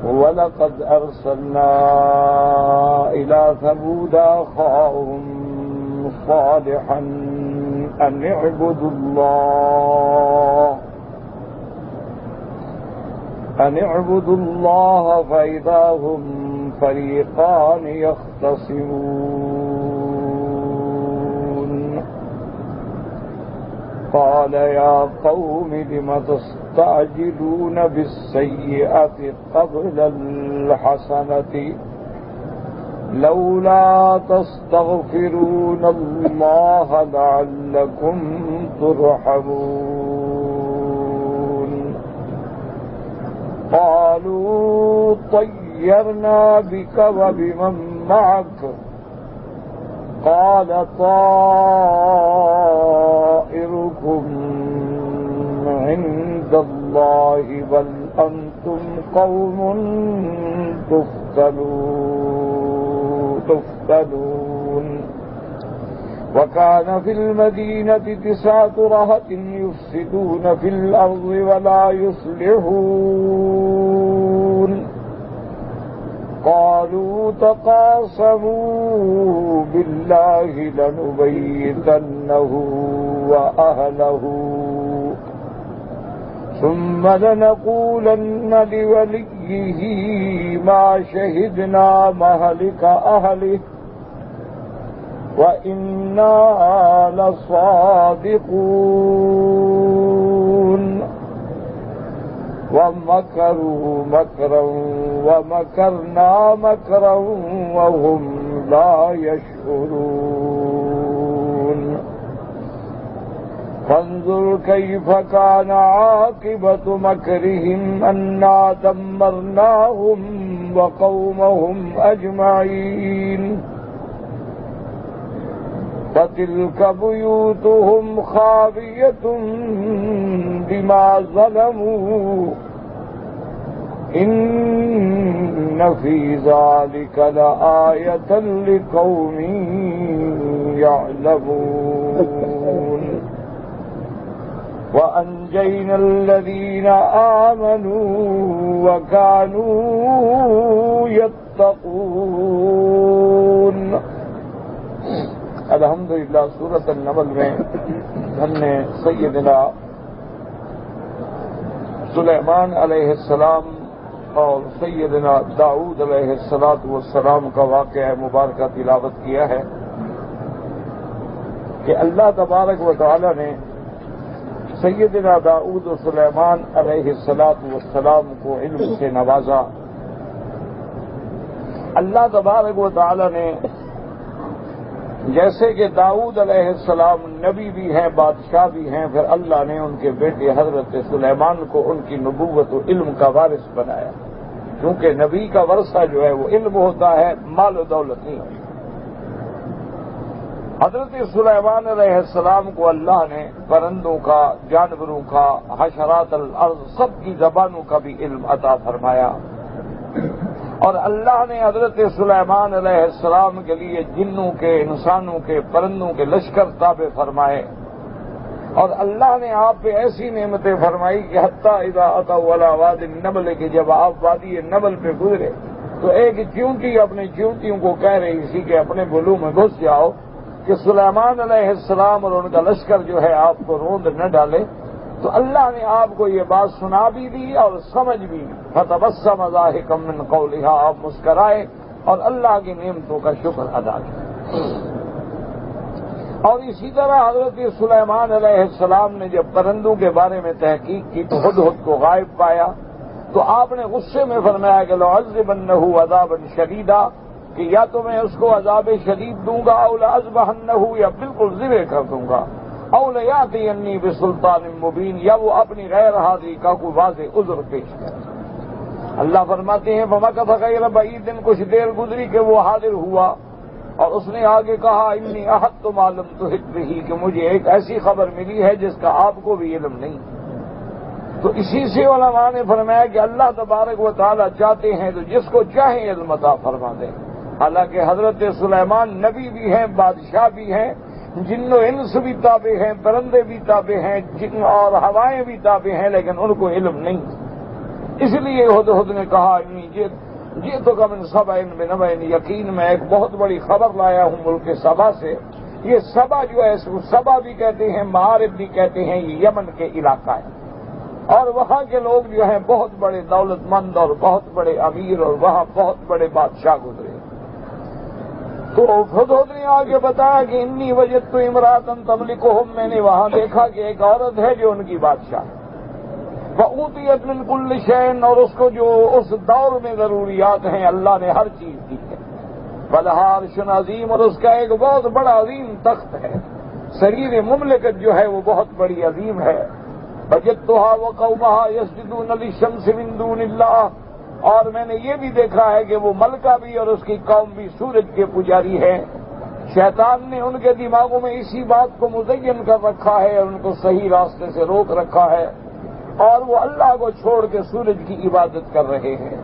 وَلَقَدْ أَرْسَلْنَا إِلَى ثَمُودَ أَخَاهُمْ صَالِحًا أَنِ اعْبُدُوا اللَّهَ فَإِذَا هُمْ فَرِيقَانِ يَخْتَصِمُونَ قَالَ يَا قَوْمِ لِمَ تَسْتَعْجِلُونَ بِالسَّيِّئَةِ قَبْلَ الْحَسَنَةِ لَوْلَا تَسْتَغْفِرُونَ اللَّهَ لَعَلَّكُمْ تُرْحَمُونَ قَالُوا طَيَّرْنَا بِكَ وَبِمَن مَّعَكَ قَالَ طَائِرُكُمْ عِندَ اللَّهِ بَلْ أَنتُمْ قَوْمٌ تفتنون وكان في المدينة 9 رهط يفسدون في الأرض ولا يصلحون قالوا تقاسموا بالله لنبيتنه وأهله ثم لنقولن لوليه ما شهدنا مهلك أهله وإنا لصادقون ومكروا مكرا ومكرنا مكرا وهم لا يشعرون فانظر كيف كان عاقبة مكرهم أنا دمرناهم وقومهم أجمعين فتلك بيوتهم خاوية بما ظلموا إن في ذلك لآية لقوم يعلمون وأنجينا الذين آمنوا وكانوا يتقون. الحمدللہ سورۃ النمل میں ہم نے سیدنا سلیمان علیہ السلام اور سیدنا داؤد علیہ السلام کا واقعہ مبارکہ تلاوت کیا ہے کہ اللہ تبارک و تعالی نے سیدنا داؤد و سلیمان علیہ السلام کو علم سے نوازا. اللہ تبارک و تعالی نے جیسے کہ داؤد علیہ السلام نبی بھی ہیں بادشاہ بھی ہیں، پھر اللہ نے ان کے بیٹے حضرت سلیمان کو ان کی نبوت و علم کا وارث بنایا، کیونکہ نبی کا ورثہ جو ہے وہ علم ہوتا ہے، مال و دولت نہیں ہوتی. حضرت سلیمان علیہ السلام کو اللہ نے پرندوں کا، جانوروں کا، حشرات الارض سب کی زبانوں کا بھی علم عطا فرمایا، اور اللہ نے حضرت سلیمان علیہ السلام کے لیے جنوں کے، انسانوں کے، پرندوں کے لشکر تابع فرمائے، اور اللہ نے آپ پہ ایسی نعمتیں فرمائی کہ حتیٰ اذا اتوا علی وادی النمل کہ جب آپ وادی نمل پہ گزرے تو ایک چیونٹی اپنے چیونٹیوں کو کہہ رہی تھی کہ اپنے بلو میں گھس جاؤ کہ سلیمان علیہ السلام اور ان کا لشکر جو ہے آپ کو روند نہ ڈالے. تو اللہ نے آپ کو یہ بات سنا بھی دی اور سمجھ بھی دی. فتبسم ضاحکا من قولها، آپ مسکرائے اور اللہ کی نعمتوں کا شکر ادا کیا. اور اسی طرح حضرت سلیمان علیہ السلام نے جب پرندوں کے بارے میں تحقیق کی تو ہدہد کو غائب پایا، تو آپ نے غصے میں فرمایا کہ لَأَعَذِّبَنَّهُ عَذَابًا شَدِيدًا، کہ یا تو میں اس کو عذاب شدید دوں گا، او لَأَذْبَحَنَّهُ، یا بالکل ذبح کر دوں گا، او لَيَأْتِيَنِّي بِسُلْطَانٍ مُبِينٍ، یا وہ اپنی غیر حاضری کا کوئی واضح عذر پیش کرے. اللہ فرماتے ہیں فَمَكَثَ غَيْرَ بَعِيدٍ، کچھ دیر گزری کہ وہ حاضر ہوا اور اس نے آگے کہا انی احط ما لم تحط بہ، کہ مجھے ایک ایسی خبر ملی ہے جس کا آپ کو بھی علم نہیں. تو اسی سے علماء نے فرمایا کہ اللہ تبارک و تعالی چاہتے ہیں تو جس کو چاہیں علم عطا فرما دیں. حالانکہ حضرت سلیمان نبی بھی ہیں، بادشاہ بھی ہیں، جن و انس بھی تابع ہیں، پرندے بھی تابع ہیں، جن اور ہوائیں بھی تابع ہیں، لیکن ان کو علم نہیں۔ اس لیے ہدہد نے کہا یہ تو کم سبا ان بنبأ یقین، میں ایک بہت بڑی خبر لایا ہوں ملک سبا سے۔ یہ سبا جو ہے، سبا بھی کہتے ہیں، معارب بھی کہتے ہیں، یہ یمن کے علاقہ ہے، اور وہاں کے لوگ جو ہیں بہت بڑے دولت مند اور بہت بڑے امیر، اور وہاں بہت بڑے بادشاہ گزرے۔ تو ہدہد نے آگے بتایا کہ انی وجدت امرأۃ تملکہم، میں نے وہاں دیکھا کہ ایک عورت ہے جو ان کی بادشاہ ہے، وأوتیت من کل شیء، اور اس کو جو اس دور میں ضروریات ہیں اللہ نے ہر چیز دی ہے، ولہا عرش عظیم، اور اس کا ایک بہت بڑا عظیم تخت ہے، سریر مملکت جو ہے وہ بہت بڑی عظیم ہے۔ وجدتها وقومها يسجدون للشمس من دون اللہ، اور میں نے یہ بھی دیکھا ہے کہ وہ ملکہ بھی اور اس کی قوم بھی سورج کے پجاری ہیں۔ شیطان نے ان کے دماغوں میں اسی بات کو مزین کر رکھا ہے اور ان کو صحیح راستے سے روک رکھا ہے، اور وہ اللہ کو چھوڑ کے سورج کی عبادت کر رہے ہیں۔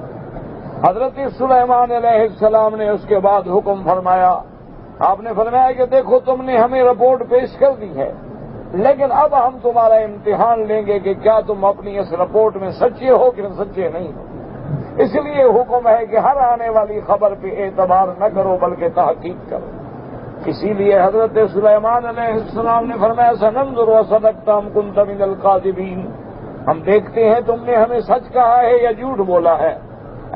حضرت سلیمان علیہ السلام نے اس کے بعد حکم فرمایا، آپ نے فرمایا کہ دیکھو تم نے ہمیں رپورٹ پیش کر دی ہے، لیکن اب ہم تمہارا امتحان لیں گے کہ کیا تم اپنی اس رپورٹ میں سچے ہو کہ سچے نہیں ہو۔ اس لیے حکم ہے کہ ہر آنے والی خبر پہ اعتبار نہ کرو بلکہ تحقیق کرو۔ اسی لیے حضرت سلیمان علیہ السلام نے فرمایا سننظر وصدقت ام کنت من الکاذبین، ہم دیکھتے ہیں تم نے ہمیں سچ کہا ہے یا جھوٹ بولا ہے۔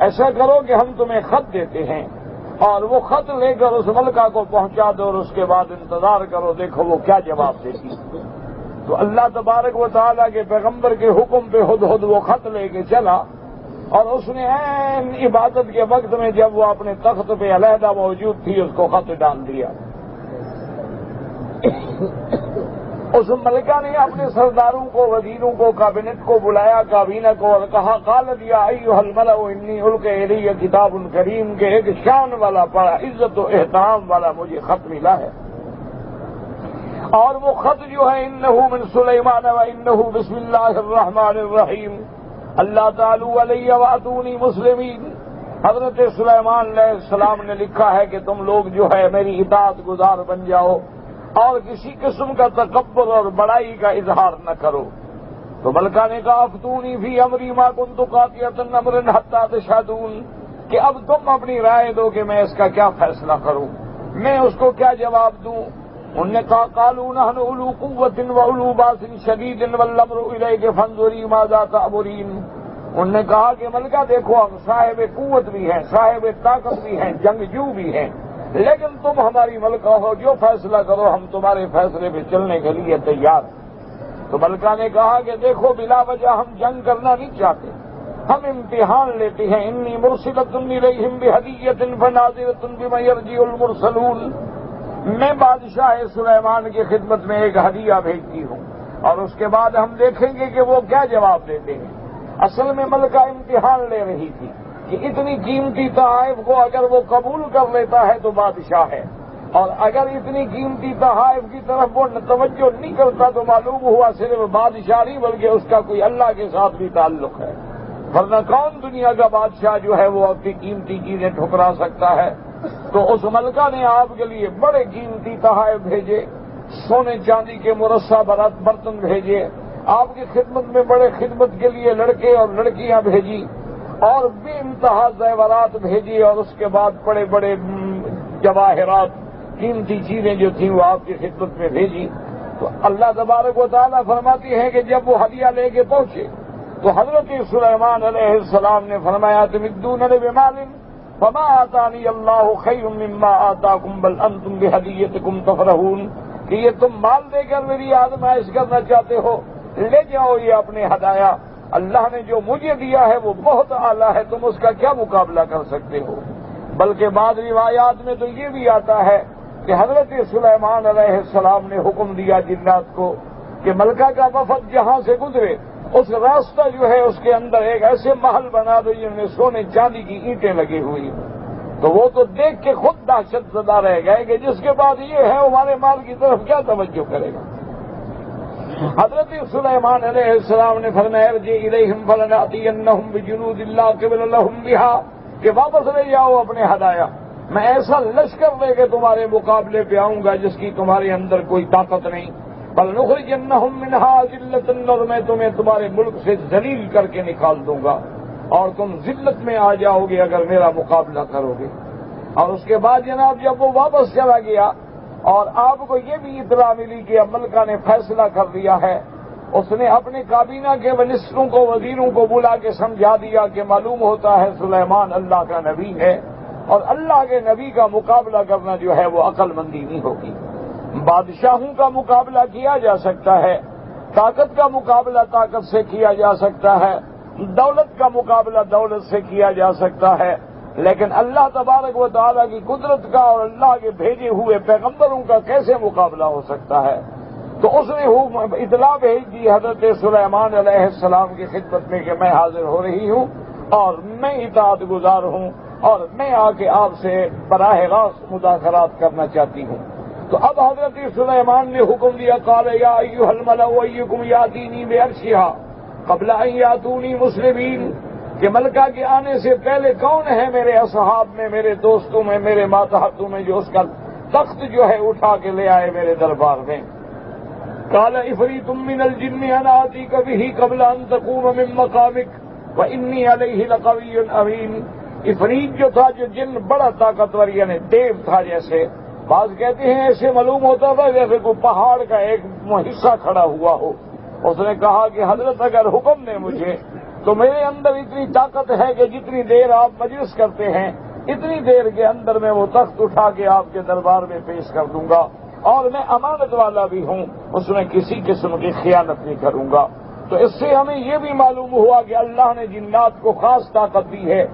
ایسا کرو کہ ہم تمہیں خط دیتے ہیں، اور وہ خط لے کر اس ملکہ کو پہنچا دو، اور اس کے بعد انتظار کرو، دیکھو وہ کیا جواب دیتی۔ تو اللہ تبارک و تعالیٰ کے پیغمبر کے حکم پہ ہدہد وہ خط لے کے چلا، اور اس نے عین عبادت کے وقت میں جب وہ اپنے تخت پہ علیحدہ موجود تھی اس کو خط ڈال دیا۔ اس ملکہ نے اپنے سرداروں کو، وزیروں کو، کابینٹ کو بلایا، کابینہ کو، اور کہا قالت یا ایھا الملأ انی القی الی کتاب کریم، کے ایک شان والا، بڑا عزت و احترام والا مجھے خط ملا ہے، اور وہ خط جو ہے انہ من سلیمان و انہ بسم اللہ الرحمن الرحیم اللہ تعالی علی واتونی مسلمین۔ حضرت سلیمان علیہ السلام نے لکھا ہے کہ تم لوگ جو ہے میری اطاعت گزار بن جاؤ اور کسی قسم کا تکبر اور بڑائی کا اظہار نہ کرو۔ تو ملکہ نے کہا افتونی فی امری ما کنت قاطعۃ امرا حتی تشہدون، کہ اب تم اپنی رائے دو کہ میں اس کا کیا فیصلہ کروں، میں اس کو کیا جواب دوں۔ انہوں نے کہا قالوا نحن اولو قوۃ واولو باس شدید والامر الیک فانظری ماذا تأمرین۔ انہوں نے کہا کہ ملکہ دیکھو ہم صاحب قوت بھی ہیں، صاحب طاقت بھی ہیں، جنگجو بھی ہیں، لیکن تم ہماری ملکہ ہو، جو فیصلہ کرو ہم تمہارے فیصلے پہ چلنے کے لیے تیار ہیں۔ تو ملکہ نے کہا کہ دیکھو بلا وجہ ہم جنگ کرنا نہیں چاہتے، ہم امتحان لیتے ہیں۔ انی مرسلۃ الیہم بہدیۃ فناظرۃ بما یرجع المرسلون، میں بادشاہ سلیمان کی خدمت میں ایک ہدیہ بھیجتی ہوں، اور اس کے بعد ہم دیکھیں گے کہ وہ کیا جواب دیتے ہیں۔ اصل میں ملکہ امتحان لے رہی تھی کہ اتنی قیمتی تحائف کو اگر وہ قبول کر لیتا ہے تو بادشاہ ہے، اور اگر اتنی قیمتی تحائف کی طرف وہ توجہ نہیں کرتا تو معلوم ہوا صرف بادشاہ نہیں بلکہ اس کا کوئی اللہ کے ساتھ بھی تعلق ہے، ورنہ کون دنیا کا بادشاہ جو ہے وہ اپنی قیمتی چیزیں ٹھکرا سکتا ہے۔ تو اس ملکہ نے آپ کے لیے بڑے قیمتی تحائف بھیجے، سونے چاندی کے مرصع برتن بھیجے، آپ کی خدمت میں بڑے خدمت کے لیے لڑکے اور لڑکیاں بھیجی، اور بے انتہا زیورات بھیجی، اور اس کے بعد بڑے بڑے جواہرات، قیمتی چیزیں جو تھیں وہ آپ کی خدمت میں بھیجی۔ تو اللہ تبارک و تعالیٰ فرماتی ہے کہ جب وہ ہدیہ لے کے پہنچے تو حضرت سلیمان علیہ السلام نے فرمایا تمدوننی بمال فما آتانی اللہ خیر مما آتاکم بل انتم بہدیتکم تفرحون، کہ یہ تم مال دے کر میری آزمائش کرنا چاہتے ہو، لے جاؤ یہ اپنے ہدایہ، اللہ نے جو مجھے دیا ہے وہ بہت اعلیٰ ہے، تم اس کا کیا مقابلہ کر سکتے ہو۔ بلکہ بعض روایات میں تو یہ بھی آتا ہے کہ حضرت سلیمان علیہ السلام نے حکم دیا جنات کو کہ ملکہ کا وفد جہاں سے گزرے اس راستہ جو ہے اس کے اندر ایک ایسے محل بنا دو جن میں سونے چاندی کی اینٹیں لگی ہوئی، تو وہ تو دیکھ کے خود دہشت زدہ رہ گئے کہ جس کے بعد یہ ہے ہمارے مال کی طرف کیا توجہ کرے گا۔ حضرت سلیمان علیہ السلام نے فرمایا ارجع الیہم فلنأتینہم بجنود لا قبل لہم بہا، کہ واپس لے جاؤ اپنے ہدایہ، میں ایسا لشکر لے کے تمہارے مقابلے پہ آؤں گا جس کی تمہارے اندر کوئی طاقت نہیں. بَلْنُخْرِجَنَّهُم مِّنْهَا ذِلَّةً، اور میں تمہیں تمہارے ملک سے ذلیل کر کے نکال دوں گا اور تم ذلت میں آ جاؤ گے اگر میرا مقابلہ کرو گے. اور اس کے بعد جناب جب وہ واپس چلا گیا اور آپ کو یہ بھی اطلاع ملی کہ اب ملکہ نے فیصلہ کر دیا ہے، اس نے اپنے کابینہ کے منسٹروں کو، وزیروں کو بلا کے سمجھا دیا کہ معلوم ہوتا ہے سلیمان اللہ کا نبی ہے اور اللہ کے نبی کا مقابلہ کرنا جو ہے وہ عقل مندی نہیں ہوگی. بادشاہوں کا مقابلہ کیا جا سکتا ہے، طاقت کا مقابلہ طاقت سے کیا جا سکتا ہے، دولت کا مقابلہ دولت سے کیا جا سکتا ہے، لیکن اللہ تبارک و تعالیٰ کی قدرت کا اور اللہ کے بھیجے ہوئے پیغمبروں کا کیسے مقابلہ ہو سکتا ہے؟ تو اس نے اطلاع بھیج دی حضرت سلیمان علیہ السلام کی خدمت میں کہ میں حاضر ہو رہی ہوں اور میں اطاعت گزار ہوں اور میں آ کے آپ سے براہ راست مذاکرات کرنا چاہتی ہوں. تو اب حضرت سلیمان نے حکم دیا قال یا ایھا الملأ ایکم یاتینی بعرشھا قبل ان یاتونی مسلمین، کہ ملکہ کے آنے سے پہلے کون ہے میرے اصحاب میں، میرے دوستوں میں، میرے ماتحتوں میں جو اس کا تخت جو ہے اٹھا کے لے آئے میرے دربار میں. قال عفریت من الجن انا آتیک بہ قبل ان تقوم من مقامک وانی علیہ لقوی امین. عفریت جو تھا، جو جن بڑا طاقتور یعنی دیو تھا، جیسے بعض کہتے ہیں ایسے معلوم ہوتا تھا جیسے کوئی پہاڑ کا ایک حصہ کھڑا ہوا ہو. اس نے کہا کہ حضرت اگر حکم دیں مجھے تو میرے اندر اتنی طاقت ہے کہ جتنی دیر آپ مجلس کرتے ہیں اتنی دیر کے اندر میں وہ تخت اٹھا کے آپ کے دربار میں پیش کر دوں گا، اور میں امانت والا بھی ہوں، اس میں کسی قسم کی خیانت نہیں کروں گا. تو اس سے ہمیں یہ بھی معلوم ہوا کہ اللہ نے جنات کو خاص طاقت دی ہے.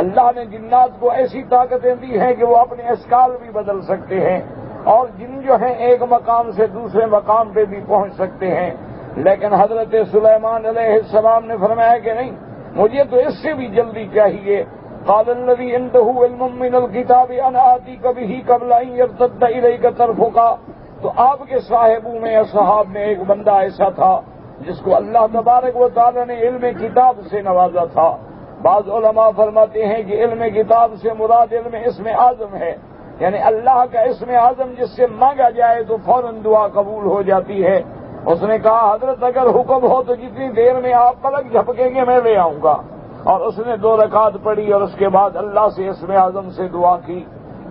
اللہ نے جنات کو ایسی طاقتیں دی ہیں کہ وہ اپنے اشکال بھی بدل سکتے ہیں اور جن جو ہیں ایک مقام سے دوسرے مقام پہ بھی پہنچ سکتے ہیں. لیکن حضرت سلیمان علیہ السلام نے فرمایا کہ نہیں، مجھے تو اس سے بھی جلدی چاہیے. قال الذی عنده علم من الکتاب انا آتیک بہ قبل ان یرتد الیک طرفک. تو آپ کے صاحبوں میں اصحاب میں ایک بندہ ایسا تھا جس کو اللہ تبارک و تعالی نے علم کتاب سے نوازا تھا. بعض علماء فرماتے ہیں کہ علم کتاب سے مراد علم اسم اعظم ہے، یعنی اللہ کا اسم اعظم جس سے مانگا جائے تو فوراً دعا قبول ہو جاتی ہے. اس نے کہا حضرت اگر حکم ہو تو جتنی دیر میں آپ پلک جھپکیں گے میں لے آؤں گا. اور اس نے 2 رکعت پڑھی اور اس کے بعد اللہ سے اسم اعظم سے دعا کی.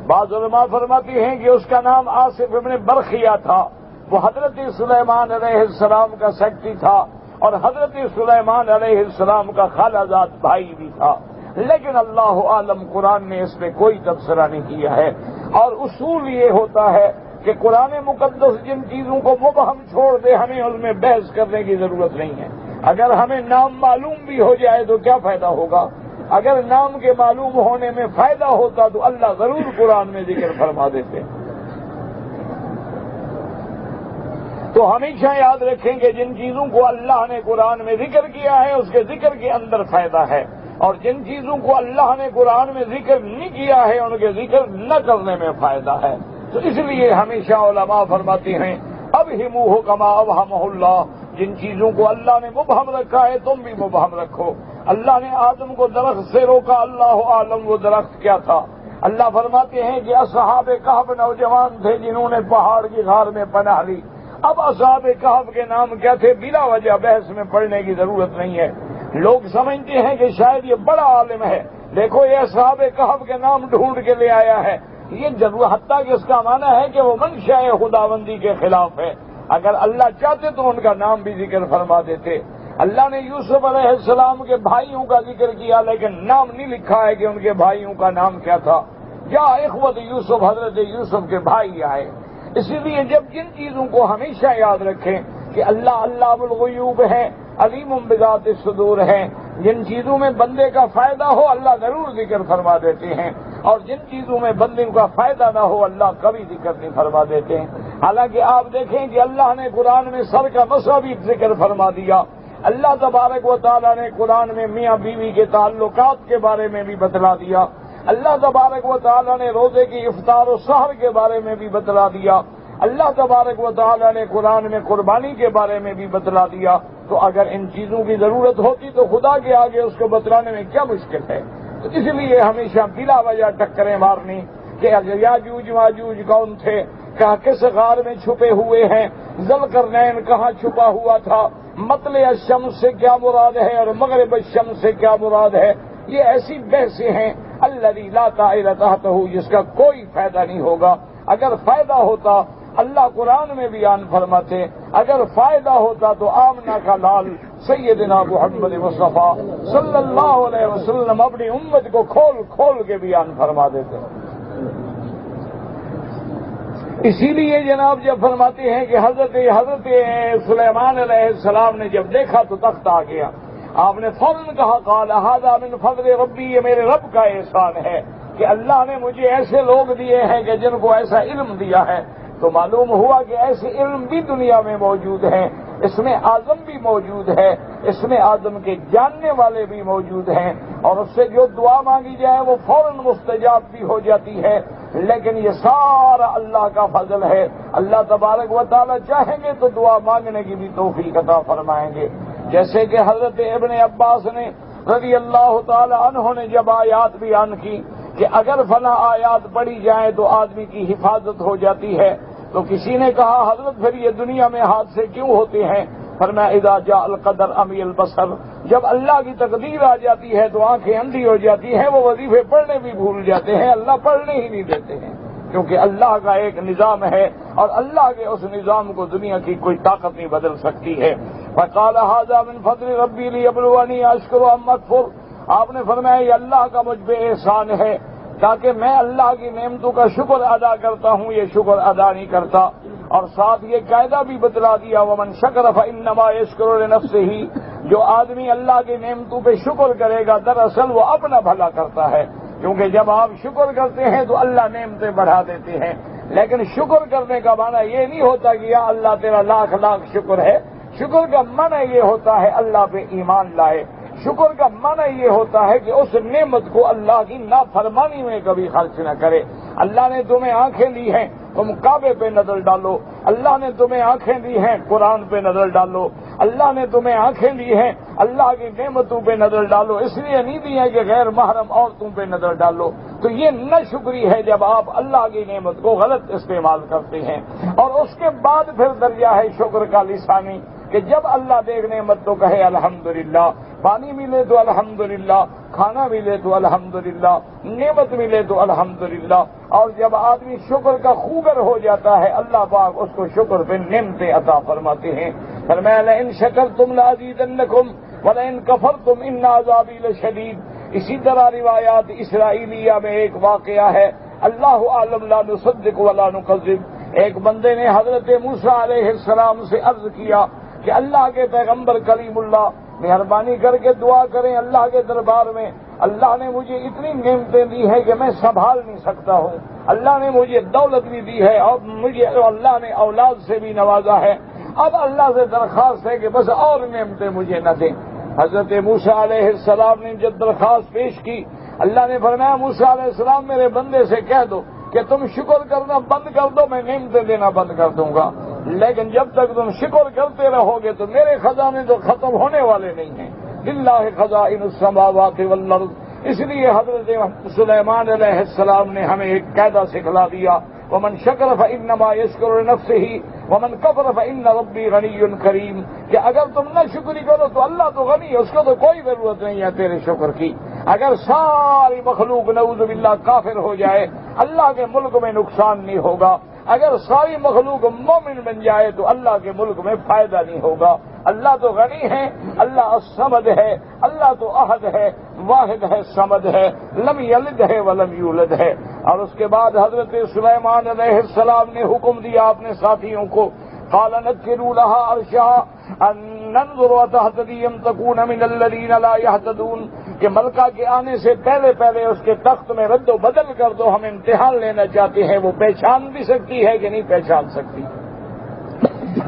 بعض علماء فرماتے ہیں کہ اس کا نام آصف ابن برخیہ تھا. وہ حضرت سلیمان علیہ السلام کا سیکٹری تھا اور حضرت سلیمان علیہ السلام کا خالہ زاد بھائی بھی تھا. لیکن اللہ عالم قرآن نے اس پہ کوئی تبصرہ نہیں کیا ہے. اور اصول یہ ہوتا ہے کہ قرآن مقدس جن چیزوں کو مبہم چھوڑ دے ہمیں اس میں بحث کرنے کی ضرورت نہیں ہے. اگر ہمیں نام معلوم بھی ہو جائے تو کیا فائدہ ہوگا؟ اگر نام کے معلوم ہونے میں فائدہ ہوتا تو اللہ ضرور قرآن میں ذکر فرما دیتے. تو ہمیشہ یاد رکھیں کہ جن چیزوں کو اللہ نے قرآن میں ذکر کیا ہے اس کے ذکر کے اندر فائدہ ہے، اور جن چیزوں کو اللہ نے قرآن میں ذکر نہیں کیا ہے ان کے ذکر نہ کرنے میں فائدہ ہے. تو اس لیے ہمیشہ علماء فرماتے ہیں ابہموہ کما ابہمہ اللہ. جن چیزوں کو اللہ نے مبہم رکھا ہے تم بھی مبہم رکھو. اللہ نے آدم کو درخت سے روکا، اللہ عالم وہ درخت کیا تھا. اللہ فرماتے ہیں کہ اصحاب کہف نوجوان تھے جنہوں نے پہاڑ کی غار میں پناہ لی. اب اصحاب کہف کے نام کیا تھے بلا وجہ بحث میں پڑھنے کی ضرورت نہیں ہے. لوگ سمجھتے ہیں کہ شاید یہ بڑا عالم ہے، دیکھو یہ اصحاب کہف کے نام ڈھونڈ کے لے آیا ہے. یہ ضرور حتیٰ کہ اس کا معنی ہے کہ وہ منشاء خداوندی کے خلاف ہے. اگر اللہ چاہتے تو ان کا نام بھی ذکر فرما دیتے. اللہ نے یوسف علیہ السلام کے بھائیوں کا ذکر کیا لیکن نام نہیں لکھا ہے کہ ان کے بھائیوں کا نام کیا تھا. یا اخوت یوسف، حضرت یوسف کے بھائی آئے. اسی لیے جب جن چیزوں کو ہمیشہ یاد رکھیں کہ اللہ علام الغیوب ہے، علیم بذات الصدور ہے، جن چیزوں میں بندے کا فائدہ ہو اللہ ضرور ذکر فرما دیتے ہیں، اور جن چیزوں میں بندے کا فائدہ نہ ہو اللہ کبھی ذکر نہیں فرما دیتے ہیں. حالانکہ آپ دیکھیں کہ اللہ نے قرآن میں سر کا مسئلہ بھی ذکر فرما دیا. اللہ تبارک و تعالیٰ نے قرآن میں میاں بیوی کے تعلقات کے بارے میں بھی بتلا دیا. اللہ تبارک و تعالیٰ نے روزے کی افطار و سحر کے بارے میں بھی بتلا دیا. اللہ تبارک و تعالیٰ نے قرآن میں قربانی کے بارے میں بھی بتلا دیا. تو اگر ان چیزوں کی ضرورت ہوتی تو خدا کے آگے اس کو بتلانے میں کیا مشکل ہے؟ تو اس لیے ہمیشہ بلا وجہ ٹکریں مارنی کہ یاجوج ماجوج کون تھے، کہا کس غار میں چھپے ہوئے ہیں، ذوالقرنین کہاں چھپا ہوا تھا، مطلع الشمس سے کیا مراد ہے اور مغرب الشمس سے کیا مراد ہے. یہ ایسی بحثیں ہیں الذی لا طائل تحتہ، جس کا کوئی فائدہ نہیں ہوگا. اگر فائدہ ہوتا اللہ قرآن میں بیان فرماتے، اگر فائدہ ہوتا تو آمنہ کا لال سیدنا محمد مصطفیٰ صلی اللہ علیہ وسلم اپنی امت کو کھول کھول کے بیان فرما دیتے. اسی لیے جناب جب فرماتے ہیں کہ حضرت سلیمان علیہ السلام نے جب دیکھا تو تخت آ گیا، آپ نے فوراً کہا قال ھذا من فضل ربی، یہ میرے رب کا احسان ہے کہ اللہ نے مجھے ایسے لوگ دیے ہیں کہ جن کو ایسا علم دیا ہے. تو معلوم ہوا کہ ایسے علم بھی دنیا میں موجود ہیں، اس میں اعظم بھی موجود ہے، اس میں آدم کے جاننے والے بھی موجود ہیں، اور اس سے جو دعا مانگی جائے وہ فوراً مستجاب بھی ہو جاتی ہے. لیکن یہ سارا اللہ کا فضل ہے. اللہ تبارک و تعالی چاہیں گے تو دعا مانگنے کی بھی توفیق عطا فرمائیں گے. جیسے کہ حضرت ابن عباس نے رضی اللہ تعالی عنہ نے جب آیات بیان کی کہ اگر فلاں آیات پڑھی جائیں تو آدمی کی حفاظت ہو جاتی ہے، تو کسی نے کہا حضرت پھر یہ دنیا میں حادثے کیوں ہوتے ہیں؟ فرمایا اذا جاء القدر امی البصر، جب اللہ کی تقدیر آ جاتی ہے تو آنکھیں اندھی ہو جاتی ہیں، وہ وظیفے پڑھنے بھی بھول جاتے ہیں، اللہ پڑھنے ہی نہیں دیتے ہیں، کیونکہ اللہ کا ایک نظام ہے اور اللہ کے اس نظام کو دنیا کی کوئی طاقت نہیں بدل سکتی ہے. فقال ھذا من فضل ربی لیبلونی اشکر ام اکفر، آپ نے فرمایا یہ اللہ کا مجھ پہ احسان ہے تاکہ میں اللہ کی نعمتوں کا شکر ادا کرتا ہوں، یہ شکر ادا نہیں کرتا. اور ساتھ یہ قاعدہ بھی بتلا دیا ومن شکر فانما یشکر لنفسہ، جو آدمی اللہ کی نعمتوں پہ شکر کرے گا دراصل وہ اپنا بھلا کرتا ہے، کیونکہ جب آپ شکر کرتے ہیں تو اللہ نعمتیں بڑھا دیتے ہیں. لیکن شکر کرنے کا معنی یہ نہیں ہوتا کہ یا اللہ تیرا لاکھ لاکھ شکر ہے. شکر کا معنی یہ ہوتا ہے اللہ پہ ایمان لائے. شکر کا معنی یہ ہوتا ہے کہ اس نعمت کو اللہ کی نافرمانی میں کبھی خرچ نہ کرے. اللہ نے تمہیں آنکھیں دی ہیں، تم کعبے پہ نظر ڈالو. اللہ نے تمہیں آنکھیں دی ہیں، قرآن پہ نظر ڈالو. اللہ نے تمہیں آنکھیں دی ہیں، اللہ کی نعمتوں پہ نظر ڈالو. اس لیے نہیں دی ہے کہ غیر محرم عورتوں پہ نظر ڈالو. تو یہ نہ شکری ہے جب آپ اللہ کی نعمت کو غلط استعمال کرتے ہیں. اور اس کے بعد پھر درجہ ہے شکر کا لسانی، کہ جب اللہ دیکھ نعمت تو کہے الحمدللہ، پانی ملے تو الحمدللہ، کھانا ملے تو الحمدللہ، نعمت ملے تو الحمدللہ. اور جب آدمی شکر کا خوگر ہو جاتا ہے اللہ پاک اس کو شکر پہ نعمتیں عطا فرماتے ہیں. فرمایا لئن شکرتم لازیدنکم ولئن کفرتم ان عذابی لشدید. اسی طرح روایات اسرائیلیہ میں ایک واقعہ ہے، اللہ اعلم لا نصدق ولا نکذب. ایک بندے نے حضرت موسیٰ علیہ السلام سے عرض کیا کہ اللہ کے پیغمبر کلیم اللہ مہربانی کر کے دعا کریں اللہ کے دربار میں. اللہ نے مجھے اتنی نعمتیں دی ہیں کہ میں سنبھال نہیں سکتا ہوں. اللہ نے مجھے دولت بھی دی ہے اور مجھے اللہ نے اولاد سے بھی نوازا ہے. اب اللہ سے درخواست ہے کہ بس اور نعمتیں مجھے نہ دیں. حضرت موسیٰ علیہ السلام نے جب درخواست پیش کی، اللہ نے فرمایا موسیٰ علیہ السلام میرے بندے سے کہہ دو کہ تم شکر کرنا بند کر دو، میں نعمتیں دینا بند کر دوں گا. لیکن جب تک تم شکر کرتے رہو گے تو میرے خزانے تو ختم ہونے والے نہیں ہیں. للہ خزائن السماوات والارض. اس لیے حضرت سلیمان علیہ السلام نے ہمیں ایک قاعدہ سکھلا دیا ومن شکر فانما یشکر لنفسہ ومن کفر فان ربی غنی کریم، کہ اگر تم نہ شکری کرو تو اللہ تو غنی ہے، اس کو تو کوئی ضرورت نہیں ہے تیرے شکر کی. اگر ساری مخلوق نعوذ باللہ کافر ہو جائے اللہ کے ملک میں نقصان نہیں ہوگا. اگر ساری مخلوق مومن بن جائے تو اللہ کے ملک میں فائدہ نہیں ہوگا. اللہ تو غنی ہے، اللہ الصمد ہے، اللہ تو احد ہے، واحد ہے، صمد ہے، لم یلد ہے ولم یولد ہے. اور اس کے بعد حضرت سلیمان علیہ السلام نے حکم دیا اپنے ساتھیوں کو قال نکروا لها عرشها ان ننظر اتهتدي ام تكون من الذين لا يهتدون، کہ ملکہ کے آنے سے پہلے پہلے اس کے تخت میں رد و بدل کر دو، ہم امتحان لینا چاہتے ہیں وہ پہچان بھی سکتی ہے کہ نہیں پہچان سکتی.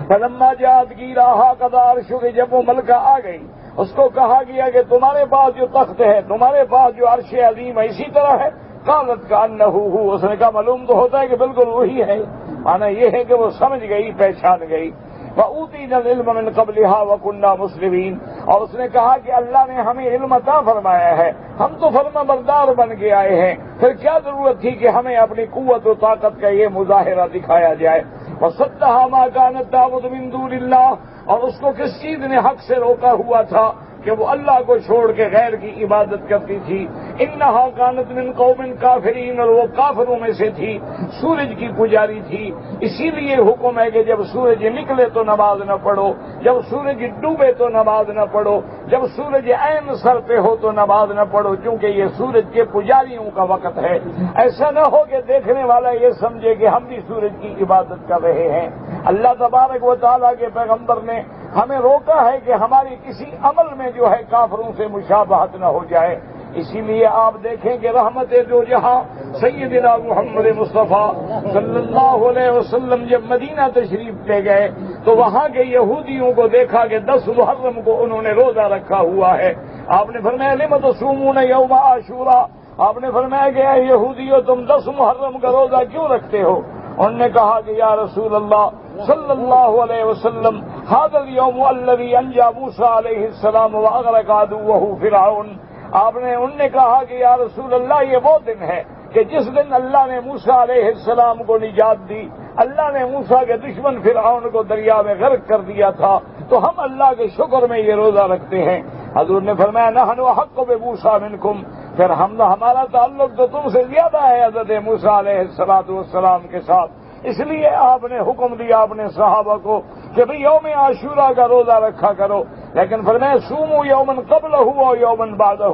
فلما جاءت قیل هكذا عرشك، جب وہ ملکہ آ گئی اس کو کہا گیا کہ تمہارے پاس جو تخت ہے، تمہارے پاس جو عرش عظیم ہے اسی طرح ہے. قالت كأنه هو، اس نے کہا معلوم تو ہوتا ہے کہ بالکل وہی ہے. مانا یہ ہے کہ وہ سمجھ گئی، پہچان گئی. وَأُوتِينَا الْعِلْمَ مِنْ قَبْلِهَا وَكُنَّا مُسْلِمِينَ، اور اس نے کہا کہ اللہ نے ہمیں علم عطا فرمایا ہے، ہم تو فرما بردار بن کے آئے ہیں، پھر کیا ضرورت تھی کہ ہمیں اپنی قوت و طاقت کا یہ مظاہرہ دکھایا جائے؟ وَصَدَّهَا مَا كَانَتْ تَعْبُدُ مِن دُونِ اللَّهِ، اور اس کو کس چیز نے حق سے روکا ہوا تھا کہ وہ اللہ کو چھوڑ کے غیر کی عبادت کرتی تھی؟ انہا کانت من قوم کافرین، اور وہ کافروں میں سے تھی، سورج کی پجاری تھی۔ اسی لیے حکم ہے کہ جب سورج نکلے تو نماز نہ پڑھو، جب سورج ڈوبے تو نماز نہ پڑھو، جب سورج عین سر پہ ہو تو نماز نہ پڑھو، کیونکہ یہ سورج کے پجاریوں کا وقت ہے۔ ایسا نہ ہو کہ دیکھنے والا یہ سمجھے کہ ہم بھی سورج کی عبادت کر رہے ہیں۔ اللہ تبارک و تعالیٰ کے پیغمبر نے ہمیں روکا ہے کہ ہماری کسی عمل میں جو ہے کافروں سے مشابہت نہ ہو جائے۔ اسی لیے آپ دیکھیں کہ رحمت دو جہاں سیدنا محمد مصطفیٰ صلی اللہ علیہ وسلم جب مدینہ تشریف لے گئے تو وہاں کے یہودیوں کو دیکھا کہ 10 محرم کو انہوں نے روزہ رکھا ہوا ہے۔ آپ نے فرمایا لم تصومون یوم عاشوراء، آپ نے فرمایا کہ اے یہودیو تم 10 محرم کا روزہ کیوں رکھتے ہو؟ انہوں نے کہا کہ یا رسول اللہ صلی اللہ علیہ وسلم ھذا الیوم الذی انجا موسیٰ علیہ السلام واغرق عدوہ فرعون، ان نے کہا کہ یا رسول اللہ یہ وہ دن ہے کہ جس دن اللہ نے موسیٰ علیہ السلام کو نجات دی، اللہ نے موسیٰ کے دشمن فرعون کو دریا میں غرق کر دیا تھا، تو ہم اللہ کے شکر میں یہ روزہ رکھتے ہیں۔ حضور نے فرمایا نحن احق بموسیٰ منکم، پھر ہمارا تعلق تو تم سے زیادہ ہے حضرت موسیٰ علیہ السلام کے ساتھ، اس لیے آپ نے حکم دیا اپنے صحابہ کو کہ بھئی یوم عاشوراء کا روزہ رکھا کرو، لیکن فرمایا صوموا یوما قبلہ اور یوما بعدہ،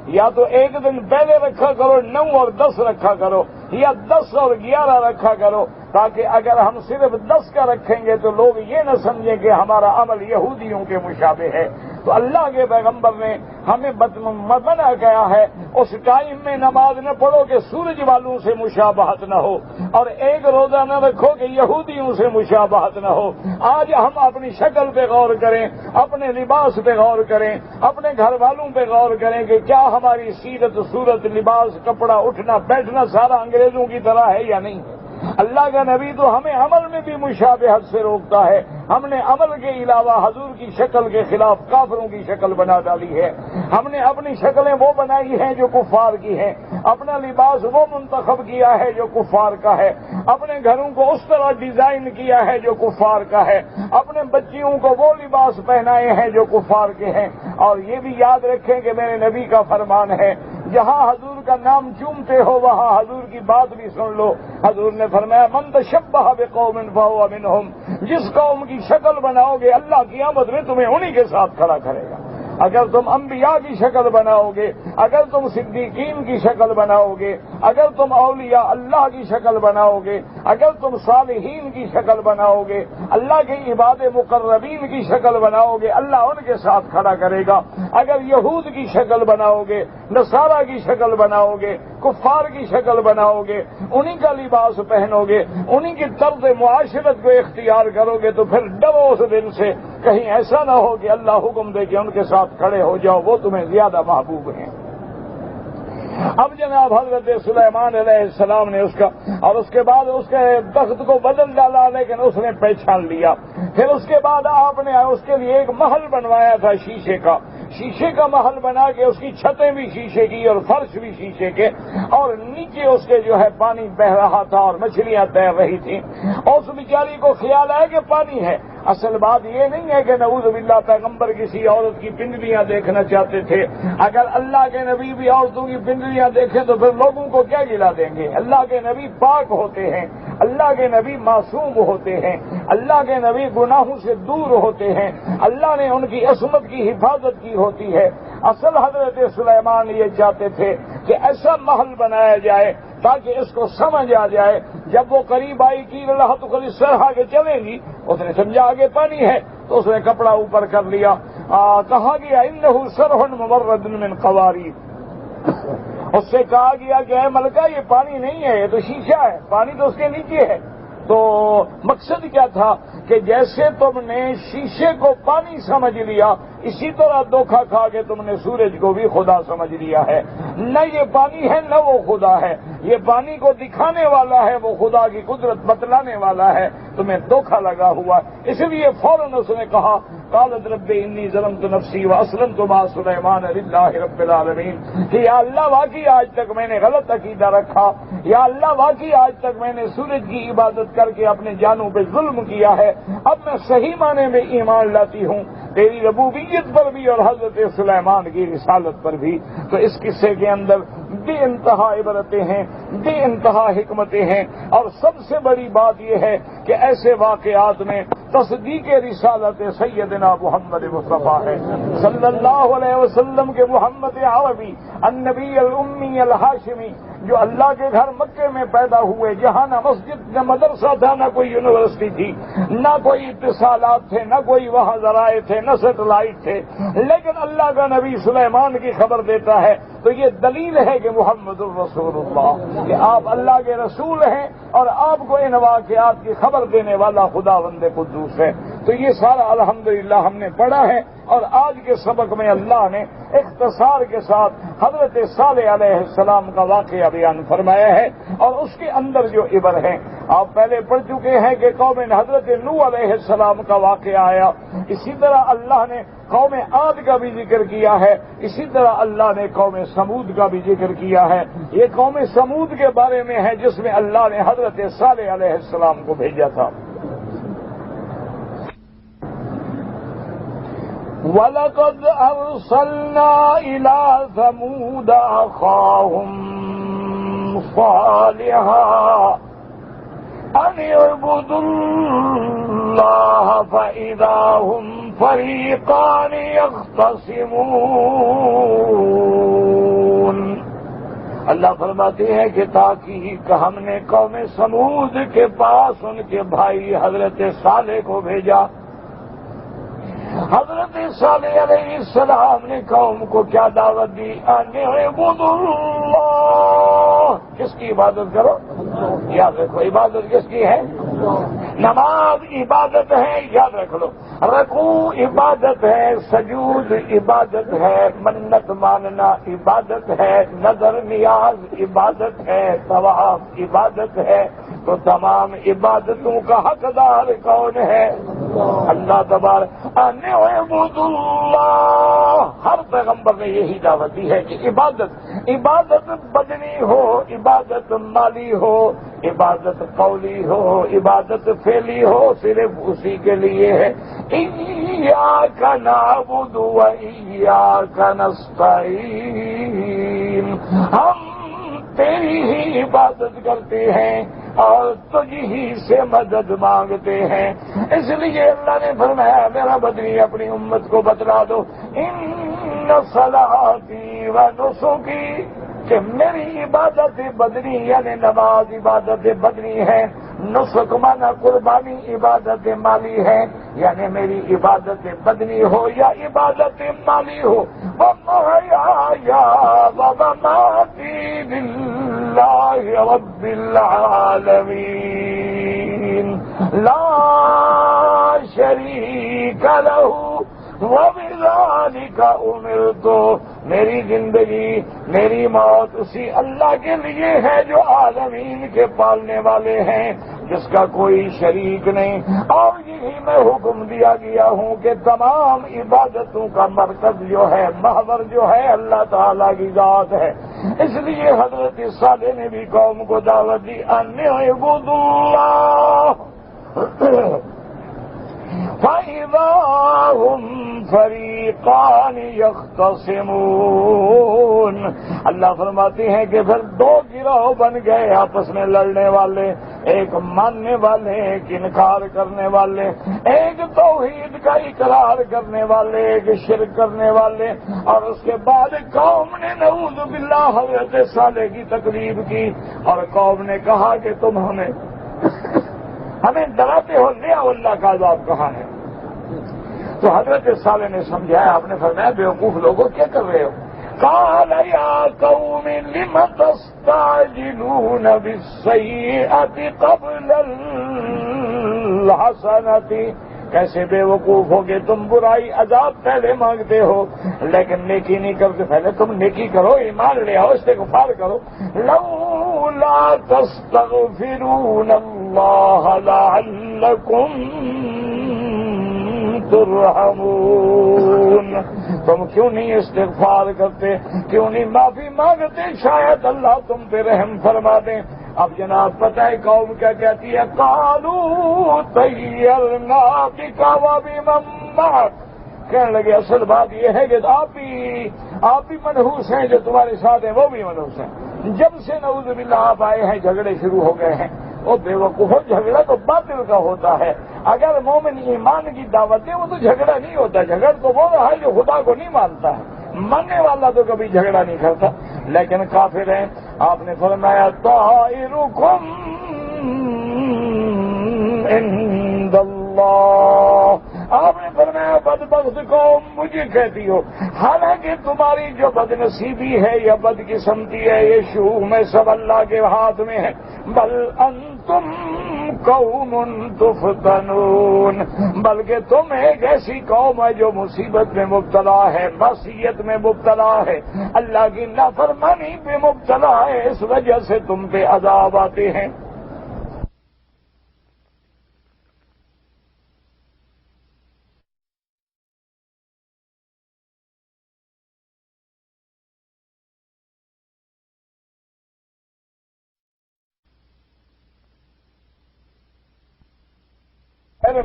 یا تو ایک دن پہلے رکھا کرو 9 اور 10 رکھا کرو، یا 10 اور 11 رکھا کرو، تاکہ اگر ہم صرف 10 کا رکھیں گے تو لوگ یہ نہ سمجھیں کہ ہمارا عمل یہودیوں کے مشابہ ہے۔ تو اللہ کے پیغمبر نے ہمیں منع کیا ہے اس ٹائم میں نماز نہ پڑھو کہ سورج والوں سے مشابہت نہ ہو، اور ایک روزہ نہ رکھو کہ یہودیوں سے مشابہت نہ ہو۔ آج ہم اپنی شکل پہ غور کریں، اپنے لباس پہ غور کریں، اپنے گھر والوں پہ غور کریں کہ کیا ہماری سیرت، صورت، لباس، کپڑا، اٹھنا بیٹھنا سارا انگریزوں کی طرح ہے یا نہیں؟ اللہ کا نبی تو ہمیں عمل میں بھی مشابہت سے روکتا ہے، ہم نے عمل کے علاوہ حضور کی شکل کے خلاف کافروں کی شکل بنا ڈالی ہے، ہم نے اپنی شکلیں وہ بنائی ہیں جو کفار کی ہیں، اپنا لباس وہ منتخب کیا ہے جو کفار کا ہے، اپنے گھروں کو اس طرح ڈیزائن کیا ہے جو کفار کا ہے، اپنے بچیوں کو وہ لباس پہنائے ہیں جو کفار کے ہیں۔ اور یہ بھی یاد رکھیں کہ میرے نبی کا فرمان ہے جہاں حضور کا نام چومتے ہو وہاں حضور کی بات بھی سن لو۔ حضور نے فرمایا من تشبہ بقوم فہو منہم، جس قوم کی شکل بناؤ گے اللہ قیامت میں تمہیں انہی کے ساتھ کھڑا کرے گا۔ اگر تم انبیاء کی شکل بناؤ گے، اگر تم صدیقین کی شکل بناؤ گے، اگر تم اولیاء اللہ کی شکل بناؤ گے، اگر تم صالحین کی شکل بناؤ گے، اللہ کے عباد مقربین کی شکل بناؤ گے، اللہ ان کے ساتھ کھڑا کرے گا۔ اگر یہود کی شکل بناؤ گے، نصارہ کی شکل بناؤ گے، کفار کی شکل بناؤ گے، انہی کا لباس پہنو گے، انہی کی طرز معاشرت کو اختیار کرو گے، تو پھر ڈرو اس دن سے کہیں ایسا نہ ہو کہ اللہ حکم دے کہ ان کے ساتھ کھڑے ہو جاؤ، وہ تمہیں زیادہ محبوب ہیں۔ اب جناب حضرت سلیمان علیہ السلام نے اس کے بعد اس کے تخت کو بدل ڈالا، لیکن اس نے پہچان لیا۔ پھر اس کے بعد آپ نے اس کے لیے ایک محل بنوایا تھا شیشے کا محل بنا کے اس کی چھتیں بھی شیشے کی اور فرش بھی شیشے کے، اور نیچے اس کے جو ہے پانی بہ رہا تھا اور مچھلیاں تیر رہی تھیں، اور اس بیچاری کو خیال آیا کہ پانی ہے۔ اصل بات یہ نہیں ہے کہ نعوذ باللہ پیغمبر کسی عورت کی پنڈلیاں دیکھنا چاہتے تھے، اگر اللہ کے نبی بھی عورتوں کی پنڈلیاں دیکھیں تو پھر لوگوں کو کیا گلا دیں گے؟ اللہ کے نبی پاک ہوتے ہیں، اللہ کے نبی معصوم ہوتے ہیں، اللہ کے نبی گناہوں سے دور ہوتے ہیں، اللہ نے ان کی عصمت کی حفاظت کی ہوتی ہے۔ اصل حضرت سلیمان یہ چاہتے تھے کہ ایسا محل بنایا جائے تاکہ اس کو سمجھ آ جائے، جب وہ قریب آئی کی اللہ تو خود اس طرح کے چلیں گی، اس نے سمجھا آگے پانی ہے تو اس نے کپڑا اوپر کر لیا۔ کہا گیا انہ سرح ممرد من قواریر، اس سے کہا گیا کہ اے ملکہ یہ پانی نہیں ہے، یہ تو شیشہ ہے، پانی تو اس کے نیچے ہے۔ تو مقصد کیا تھا کہ جیسے تم نے شیشے کو پانی سمجھ لیا اسی طرح دھوکہ کھا کے تم نے سورج کو بھی خدا سمجھ لیا ہے. نہ یہ پانی ہے نہ وہ خدا ہے. یہ پانی کو دکھانے والا ہے, وہ خدا کی قدرت بتلانے والا ہے. تمہیں دھوکہ لگا ہوا. اس لیے فوراً اس نے کہا قالت رب انی ظلمت نفسی واسلمت مع سلیمان للہ رب العالمین, کہ یا اللہ واقعی آج تک میں نے غلط عقیدہ رکھا, یا اللہ واقعی آج تک میں نے سورج کی عبادت کر کے اپنے جانوں پہ ظلم کیا ہے. اب میں صحیح معنی میں ایمان لاتی ہوں تیری ربوبیت پر بھی اور حضرت سلیمان کی رسالت پر بھی. تو اس قصے کے اندر بے انتہا عبرتیں ہیں, بے انتہا حکمتیں ہیں, اور سب سے بڑی بات یہ ہے کہ ایسے واقعات میں تصدیق رسالت سیدنا محمد مصطفیٰ ہے صلی اللہ علیہ وسلم کے محمد عربی النبی الامی الہاشمی, جو اللہ کے گھر مکے میں پیدا ہوئے, جہاں نہ مسجد نہ مدرسہ تھا, نہ کوئی یونیورسٹی تھی, نہ کوئی اتصالات تھے, نہ کوئی وہاں ذرائع تھے, نہ سیٹلائٹ تھے, لیکن اللہ کا نبی سلیمان کی خبر دیتا ہے. تو یہ دلیل ہے کہ محمد الرسول اللہ, کہ آپ اللہ کے رسول ہیں اور آپ کو ان واقعات کی خبر دینے والا خداوند قدوس ہے. تو یہ سارا الحمدللہ ہم نے پڑھا ہے, اور آج کے سبق میں اللہ نے اختصار کے ساتھ حضرت صالح علیہ السلام کا واقعہ بیان فرمایا ہے, اور اس کے اندر جو عبر ہیں آپ پہلے پڑھ چکے ہیں کہ قوم حضرت نوح علیہ السلام کا واقعہ آیا. اسی طرح اللہ نے قوم عاد کا بھی ذکر کیا ہے, اسی طرح اللہ نے قوم سمود کا بھی ذکر کیا ہے. یہ قوم سمود کے بارے میں ہے جس میں اللہ نے حضرت صالح علیہ السلام کو بھیجا تھا. وَلَقَدْ أَرْسَلْنَا إِلَىٰ ثَمُودَ أَخَاهُمْ صَالِحًا أَنِ اعْبُدُوا اللَّهَ فَإِذَا هُمْ فَرِيقَانِ يَخْتَصِمُونَ. اللہ فرماتے ہیں کہ تاکہ ہم نے قوم سمود کے پاس ان کے بھائی حضرت صالح کو بھیجا. حضرت صالح علیہ السلام نے قوم کو کیا دعوت دی؟ ان اعبدوا اللہ, کس کی عبادت کرو؟ یاد رکھو, عبادت کس کی ہے؟ نماز عبادت ہے, یاد رکھ لو. رکوع عبادت ہے, سجود عبادت ہے, منت ماننا عبادت ہے, نظر نیاز عبادت ہے, طواف عبادت ہے. تو تمام عبادتوں کا حقدار کون ہے؟ اللہ تبارک. ان اعبدوا اللہ, ہر پیغمبر نے یہی دعوت دی ہے کہ عبادت بدنی ہو, عبادت مالی ہو, عبادت قولی ہو, عبادت فعلی ہو, صرف اسی کے لیے ہے. ایاک نعبد و ایاک نستعین, ہم تیری ہی عبادت کرتے ہیں اور تجھ ہی سے مدد مانگتے ہیں. اس لیے اللہ نے فرمایا میرا بدنی اپنی امت کو بتلا دو, ان صلاتی و نسکی, کہ میری عبادت بدنی یعنی نماز عبادت بدنی ہے, نسک مانا قربانی عبادت مالی ہے, یعنی میری عبادت بدنی ہو یا عبادت مالی ہو. وَمَحْيَايَ وَمَمَاتِي لِلَّهِ رَبِّ الْعَالَمِينَ لَا شَرِيكَ لَهُ وَبِذَلِكَ أُمِرْتُ. میری زندگی میری موت اسی اللہ کے لیے ہے جو عالمین کے پالنے والے ہیں, جس کا کوئی شریک نہیں, اور یہی میں حکم دیا گیا ہوں کہ تمام عبادتوں کا مرکز جو ہے, محور جو ہے, اللہ تعالیٰ کی ذات ہے. اس لیے حضرت صالح نے بھی قوم کو دعوت دی ان اعبدوا اللہ فَإِذَا هُمْ فَرِيقَانِ يَخْتَصِمُونَ. اللہ فرماتے ہیں کہ پھر دو گروہ بن گئے آپس میں لڑنے والے, ایک ماننے والے, ایک انکار کرنے والے, ایک توحید کا اقرار کرنے والے, ایک شرک کرنے والے. اور اس کے بعد قوم نے نعوذ باللہ حضرت صالح کی تکذیب کی, اور قوم نے کہا کہ تم ہمیں ڈراتے ہو, لیا اللہ کا عذاب کہاں ہے؟ تو حضرت صالح نے سمجھایا, آپ نے فرمایا بیوقوف لوگوں کیا کر رہے ہو؟ قال یا قوم لم تستعجلون بالسیئۃ قبل الحسنۃ کیسے بے وقوف ہو گے تم، برائی عذاب پہلے مانگتے ہو لیکن نیکی نہیں کرتے، پہلے تم نیکی کرو، ایمان لے آؤ، استغفار کرو. لولا تستغفرون اللہ لعلکم ترحمون، تم کیوں نہیں استغفار کرتے، کیوں نہیں معافی مانگتے، شاید اللہ تم پہ رحم فرما دیں. اب جناب پتہ ہے قوم کیا کہتی ہے؟ قالوا طیرنا بک وبمن معک، کہنے لگے اصل بات یہ ہے کہ آپ بھی منحوس ہیں، جو تمہارے ساتھ ہیں وہ بھی منحوس ہیں. جب سے نعوذ باللہ آپ آئے ہیں جھگڑے شروع ہو گئے ہیں. وہ بے وقوف، جھگڑا تو باطل کا ہوتا ہے. اگر مومن ایمان کی دعوت دے وہ تو جھگڑا نہیں ہوتا، جھگڑ تو وہ ہے جو خدا کو نہیں مانتا ہے. ماننے والا تو کبھی جھگڑا نہیں کرتا. لیکن کافر ہیں. آپ نے فرمایا طائرکم عند اللہ، آپ نے فرمایا بدبخت قوم مجھے کہتی ہو، حالانکہ تمہاری جو بد نصیبی ہے یا بد قسمتی ہے یہ شؤم میں سب اللہ کے ہاتھ میں ہے. بل انتم قوم تفتنون، بلکہ تم ایک ایسی قوم ہے جو مصیبت میں مبتلا ہے، معصیت میں مبتلا ہے، اللہ کی نافرمانی پہ مبتلا ہے، اس وجہ سے تم پہ عذاب آتے ہیں.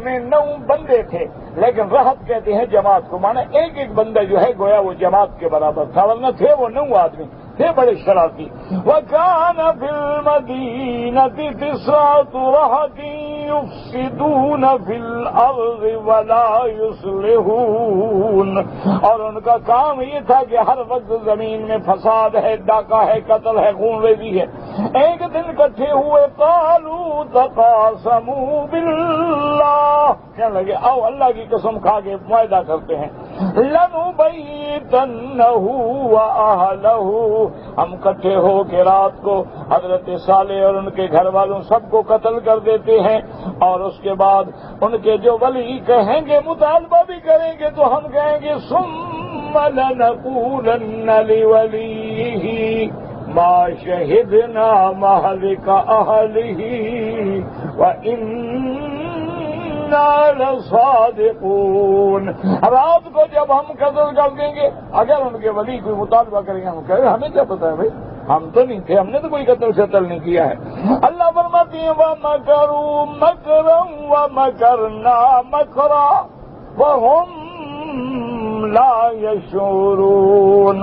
میں 9 بندے تھے لیکن رہب کہتے ہیں جماعت کو، مانا ایک ایک بندہ جو ہے گویا وہ جماعت کے برابر تھا، ورنہ تھے وہ 9 آدمی تھے بڑے شرارتی. وَكَانَ فِي الْمَدِينَةِ 9 رَهْطٍ يُفْسِدُونَ فِي الْأَرْضِ وَلَا يُصْلِحُونَ، اور ان کا کام یہ تھا کہ ہر وقت زمین میں فساد ہے، ڈاکہ ہے، قتل ہے، خون ریزی ہے. ایک دن اکٹھے ہوئے، قالوا تقاسموا باللہ، کہنے لگے آؤ اللہ کی قسم کھا کے معاہدہ کرتے ہیں، لنبیتنہ واہلہ، ہم اکٹھے ہو کے رات کو حضرت صالح اور ان کے گھر والوں سب کو قتل کر دیتے ہیں، اور اس کے بعد ان کے جو ولی کہیں گے مطالبہ بھی کریں گے تو ہم کہیں گے ثم لنقولن لولیہ ما شہدنا مہلک اہلہ وإنا لصادقون. رات کو جب ہم قتل کر دیں گے، اگر ان کے ولی کوئی مطالبہ کریں گے ہم کہیں گے ہمیں کیا پتا ہے بھائی، ہم تو نہیں تھے، ہم نے تو کوئی قتل شتل نہیں کیا ہے. اللہ فرماتے ہیں وَمَكَرُوا مَكْرًا وَمَكَرْنَا مَكْرًا وَهُمْ لا یشعرون.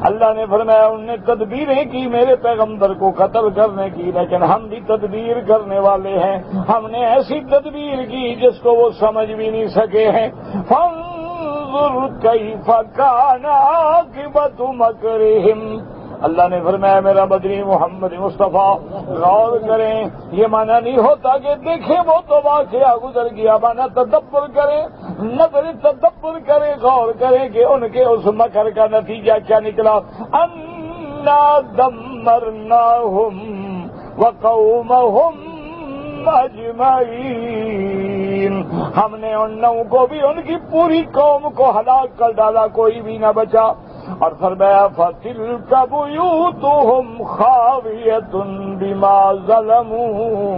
اللہ نے فرمایا ان نے تدبیریں کی میرے پیغمبر کو قتل کرنے کی، لیکن ہم بھی تدبیر کرنے والے ہیں، ہم نے ایسی تدبیر کی جس کو وہ سمجھ بھی نہیں سکے ہیں. فانظر کیف کان عاقبۃ مکرہم. اللہ نے فرمایا میرا بدری محمد مصطفیٰ غور کریں، یہ معنی نہیں ہوتا کہ دیکھیں وہ تو واقعہ گزر گیا، معنی تدبر کریں، نظر تدبر کریں، غور کریں کہ ان کے اس مکر کا نتیجہ کیا نکلا. انا دمرناہم وقومہم اجمعین، ہم نے ان 9 کو بھی ان کی پوری قوم کو ہلاک کر ڈالا، کوئی بھی نہ بچا. اور فرمایا فَتِلْكَ بُيُوتُهُمْ خَاوِيَةٌ بِمَا ظَلَمُوا،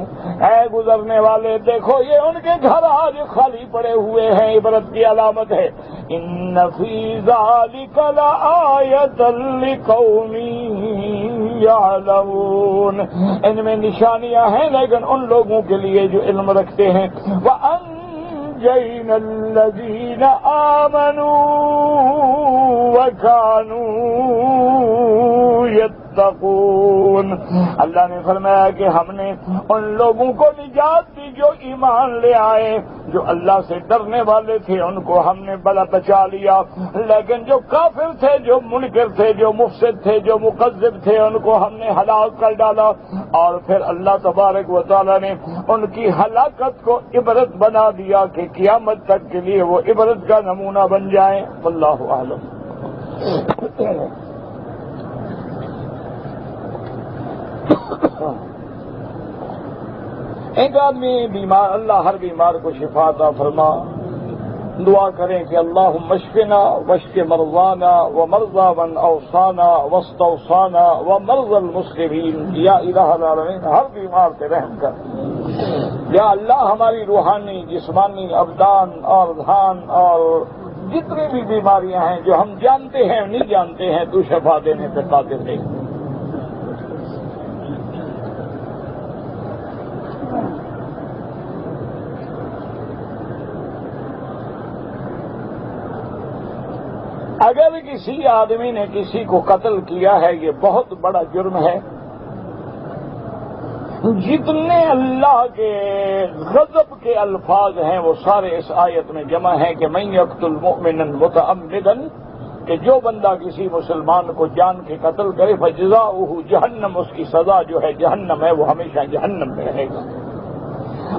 اے گزرنے والے دیکھو یہ ان کے گھر آج خالی پڑے ہوئے ہیں، عبرت کی علامت ہے. إِنَّ فِي ذَلِكَ لَآيَةً لِقَوْمٍ يَعْلَمُونَ، ان میں نشانیاں ہیں لیکن ان لوگوں کے لیے جو علم رکھتے ہیں. وَأَنجَيْنَا الَّذِينَ آمَنُوا وَكَانُوا يَتَّقُونَ. اللہ نے فرمایا کہ ہم نے ان لوگوں کو نجات دی جو ایمان لے آئے، جو اللہ سے ڈرنے والے تھے ان کو ہم نے بلا بچا لیا، لیکن جو کافر تھے، جو منکر تھے، جو مفسد تھے، جو مکذب تھے ان کو ہم نے ہلاک کر ڈالا. اور پھر اللہ تبارک و تعالی نے ان کی ہلاکت کو عبرت بنا دیا کہ قیامت تک کے لیے وہ عبرت کا نمونہ بن جائیں. واللہ اعلم. ایک آدمی بیمار، اللہ ہر بیمار کو شفا عطا فرما. دعا کریں کہ اللہم اشفنا واشف مرضانا ومرضى من اوصانا واستوصانا ومرضى المسلمین، یا الہ العالمین ہر بیمار پہ رحم کر۔ یا اللہ ہماری روحانی جسمانی ابدان اور ذہان اور جتنی بھی بیماریاں ہیں جو ہم جانتے ہیں نہیں جانتے ہیں، تو شفا دینے پہ قادر ہے۔ اگر کسی آدمی نے کسی کو قتل کیا ہے یہ بہت بڑا جرم ہے۔ جتنے اللہ کے غضب کے الفاظ ہیں وہ سارے اس آیت میں جمع ہیں کہ من یقتل مؤمنا متعمدا، کہ جو بندہ کسی مسلمان کو جان کے قتل کرے فجزاؤہ جہنم، اس کی سزا جو ہے جہنم ہے، وہ ہمیشہ جہنم میں رہے گا۔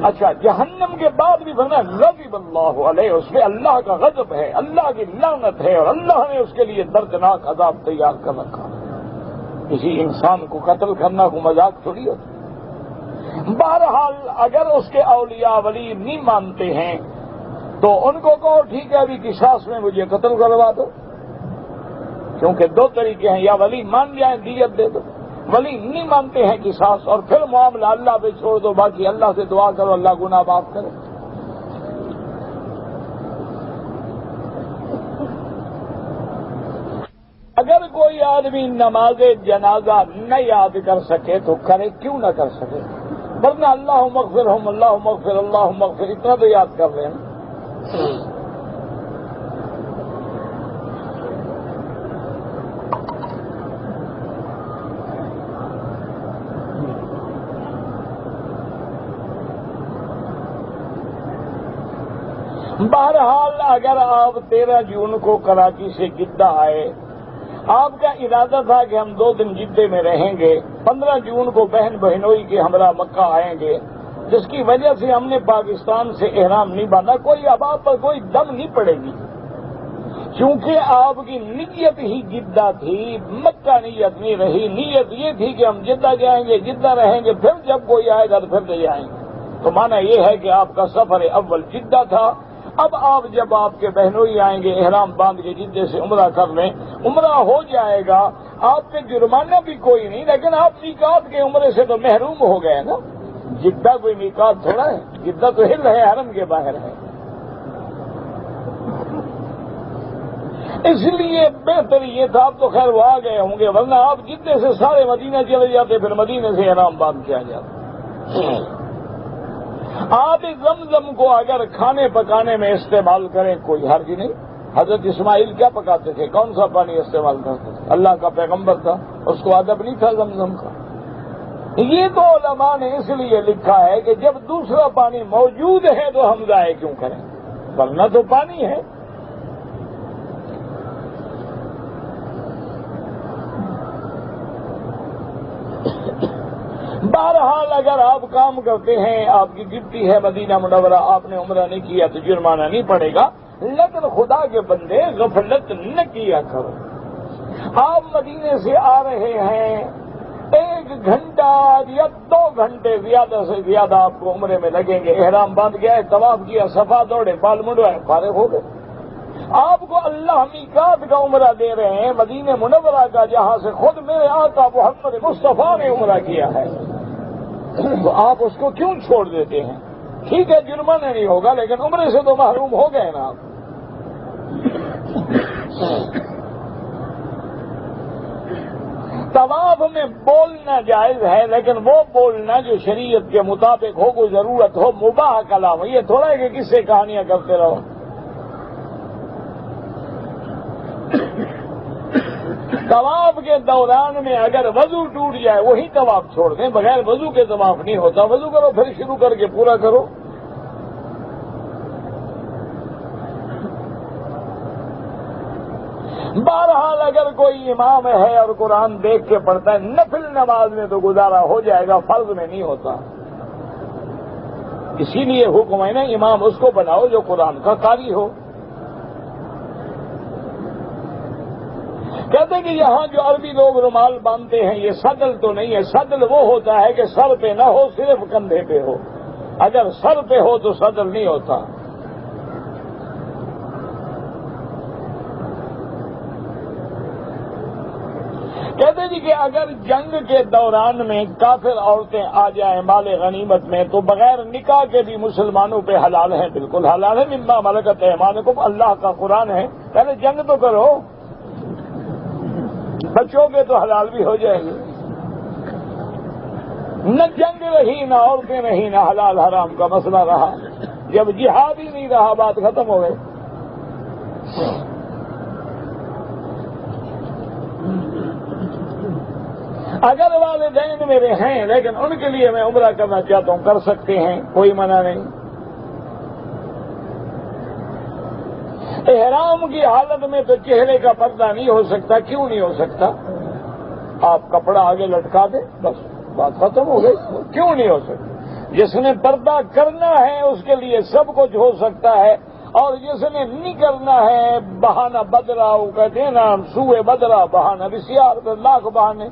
اچھا، جہنم کے بعد بھی بنا غضب اللہ علیہ، اس پہ اللہ کا غضب ہے، اللہ کی لعنت ہے، اور اللہ نے اس کے لیے دردناک عذاب تیار کر رکھا۔ کسی انسان کو قتل کرنا کو مذاق تھوڑی ہوتا۔ بہرحال اگر اس کے اولیاء ولی نہیں مانتے ہیں تو ان کو کہو ٹھیک ہے ابھی قصاص میں مجھے قتل کروا دو، کیونکہ دو طریقے ہیں، یا ولی مان جائیں دیت دے دو، ولی نہیں مانتے ہیں قصاص، اور پھر معاملہ اللہ پہ چھوڑ دو، باقی اللہ سے دعا کرو اللہ گناہ معاف کرے۔ اگر کوئی آدمی نماز جنازہ نہ یاد کر سکے تو کرے کیوں نہ کر سکے، ورنہ اللہم اغفرہم اللہم اغفر اللہم اغفر اتنا تو یاد کر رہے ہیں۔ بہرحال اگر آپ 13 جون کو کراچی سے جدہ آئے، آپ کا ارادہ تھا کہ ہم 2 دن جدے میں رہیں گے، 15 جون کو بہن بہنوئی کے ہمراہ مکہ آئیں گے، جس کی وجہ سے ہم نے پاکستان سے احرام نہیں باندھا، کوئی اب آپ پر کوئی دم نہیں پڑے گی، چونکہ آپ کی نیت ہی جدہ تھی، مکہ نیت نہیں رہی۔ نیت یہ تھی کہ ہم جدہ جائیں گے، جدہ رہیں گے، پھر جب کوئی آئے گا تو پھر لے جائیں گے، تو معنی یہ ہے کہ آپ کا سفر اول جدہ تھا۔ اب آپ جب آپ کے بہنوئی آئیں گے احرام باندھ کے جدے سے عمرہ کر لیں، عمرہ ہو جائے گا، آپ پہ جرمانہ بھی کوئی نہیں، لیکن آپ میقات کے عمرے سے تو محروم ہو گئے نا۔ جدہ کوئی میقات تھوڑا ہے، جدہ تو ہل ہے، حرم کے باہر ہے۔ اس لیے بہتر یہ تھا، اب تو خیر وہ آ گئے ہوں گے، ورنہ آپ جدے سے سارے مدینہ چلے جاتے، پھر مدینہ سے احرام باندھ کے آ جاتے۔ آپ زمزم کو اگر کھانے پکانے میں استعمال کریں کوئی حرج نہیں۔ حضرت اسماعیل کیا پکاتے تھے، کون سا پانی استعمال کرتے تھے؟ اللہ کا پیغمبر تھا، اس کو ادب نہیں تھا زمزم کا۔ یہ تو علماء نے اس لیے لکھا ہے کہ جب دوسرا پانی موجود ہے تو ہم ضائع کیوں کریں، ورنہ تو پانی ہے۔ بہرحال اگر آپ کام کرتے ہیں، آپ کی ڈیوٹی ہے مدینہ منورہ، آپ نے عمرہ نہیں کیا تو جرمانہ نہیں پڑے گا، لیکن خدا کے بندے غفلت نہ کیا کرو۔ آپ مدینے سے آ رہے ہیں، 1 گھنٹہ یا 2 گھنٹے زیادہ سے زیادہ آپ کو عمرے میں لگیں گے۔ احرام باندھ گیا، طواف کیا، صفا دوڑے، بال منڈوائے، فارغ ہو گئے۔ آپ کو اللہ میقات کا عمرہ دے رہے ہیں، مدینہ منورہ کا، جہاں سے خود میرے آقا محمد مصطفیٰ نے عمرہ کیا ہے، تو آپ اس کو کیوں چھوڑ دیتے ہیں؟ ٹھیک ہے جرمانہ نہیں ہوگا، لیکن عمرے سے تو محروم ہو گئے نا آپ۔ طواف میں بولنا جائز ہے، لیکن وہ بولنا جو شریعت کے مطابق ہو، کوئی ضرورت ہو، مباح کلام۔ یہ تھوڑا ہے کہ کس سے کہانیاں کرتے رہو۔ طواف کے دوران میں اگر وضو ٹوٹ جائے وہی طواف چھوڑ دیں، بغیر وضو کے طواف نہیں ہوتا۔ وضو کرو پھر شروع کر کے پورا کرو۔ بہرحال اگر کوئی امام ہے اور قرآن دیکھ کے پڑھتا ہے، نفل نماز میں تو گزارا ہو جائے گا، فرض میں نہیں ہوتا۔ اسی لیے حکم ہے نا، امام اس کو بناؤ جو قرآن کا قاری ہو۔ کہتے ہیں کہ یہاں جو عربی لوگ رومال باندھتے ہیں یہ صدل تو نہیں ہے، صدل وہ ہوتا ہے کہ سر پہ نہ ہو، صرف کندھے پہ ہو۔ اگر سر پہ ہو تو صدل نہیں ہوتا۔ کہتے جی کہ اگر جنگ کے دوران میں کافر عورتیں آ جائیں مال غنیمت میں تو بغیر نکاح کے بھی مسلمانوں پہ حلال ہیں، بالکل حلال ہے، مما ملکت ایمانکم، اللہ کا قرآن ہے، پہلے جنگ تو کرو، بچوں کے تو حلال بھی ہو جائیں گے۔ نہ جنگ رہی، نہ عورتیں رہی، نہ حلال حرام کا مسئلہ رہا، جب جہاد ہی نہیں رہا بات ختم ہو گئی۔ اگر والدین میرے ہیں لیکن ان کے لیے میں عمرہ کرنا چاہتا ہوں، کر سکتے ہیں، کوئی منع نہیں۔ احرام کی حالت میں تو چہرے کا پردہ نہیں ہو سکتا، کیوں نہیں ہو سکتا؟ آپ کپڑا آگے لٹکا دیں، بس بات ختم ہو گئی، کیوں نہیں ہو سکتا؟ جس نے پردہ کرنا ہے اس کے لیے سب کچھ ہو سکتا ہے، اور جس نے نہیں کرنا ہے بہانہ بدلا، وہ کہتے ہیں نا سوئے بدلا بہانہ بسیار، لاکھ بہانے۔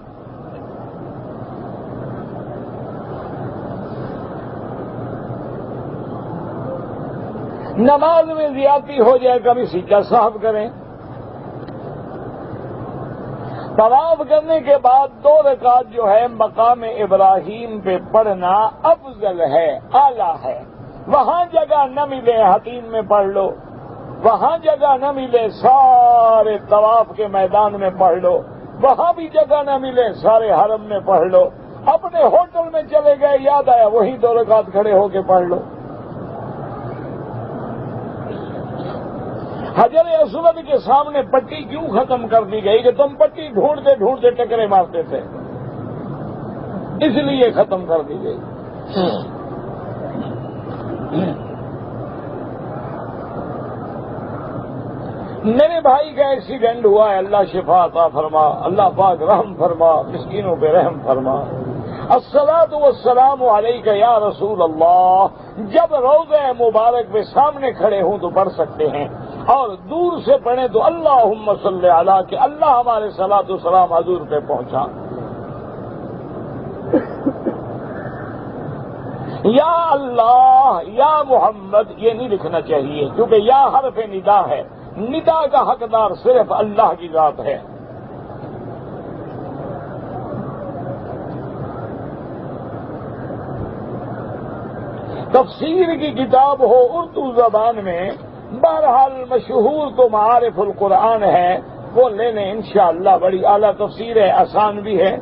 نماز میں زیادتی ہو جائے کبھی سیکھا صاحب کریں۔ طواف کرنے کے بعد 2 رکعت جو ہے مقام ابراہیم پہ پڑھنا افضل ہے، اعلیٰ ہے۔ وہاں جگہ نہ ملے حتیم میں پڑھ لو، وہاں جگہ نہ ملے سارے طواف کے میدان میں پڑھ لو، وہاں بھی جگہ نہ ملے سارے حرم میں پڑھ لو، اپنے ہوٹل میں چلے گئے یاد آیا وہی 2 رکعت کھڑے ہو کے پڑھ لو۔ حجر اسود کے سامنے پٹی کیوں ختم کر دی گئی کہ تم پٹی ڈھونڈتے ڈھونڈتے ٹکرے مارتے تھے، اس لیے ختم کر دی گئی۔ میرے بھائی کا ایکسیڈنٹ ہوا ہے، اللہ شفا عطا فرما، اللہ پاک رحم فرما، مسکینوں پہ رحم فرما۔ الصلاۃ والسلام علیک یا رسول اللہ، جب روضہ مبارک پہ سامنے کھڑے ہوں تو پڑھ سکتے ہیں، اور دور سے پڑھیں تو اللہم صلی علی کہ اللہ ہمارے صلاۃ والسلام حضور پہ پہنچا۔ یا اللہ یا محمد یہ نہیں لکھنا چاہیے، کیونکہ یا حرف ندا ہے، ندا کا حقدار صرف اللہ کی ذات ہے۔ تفسیر کی کتاب ہو اردو زبان میں، بہرحال مشہور تو معارف القرآن ہے، وہ لے لیں انشاءاللہ، بڑی اعلیٰ تفسیر ہے، آسان بھی ہے۔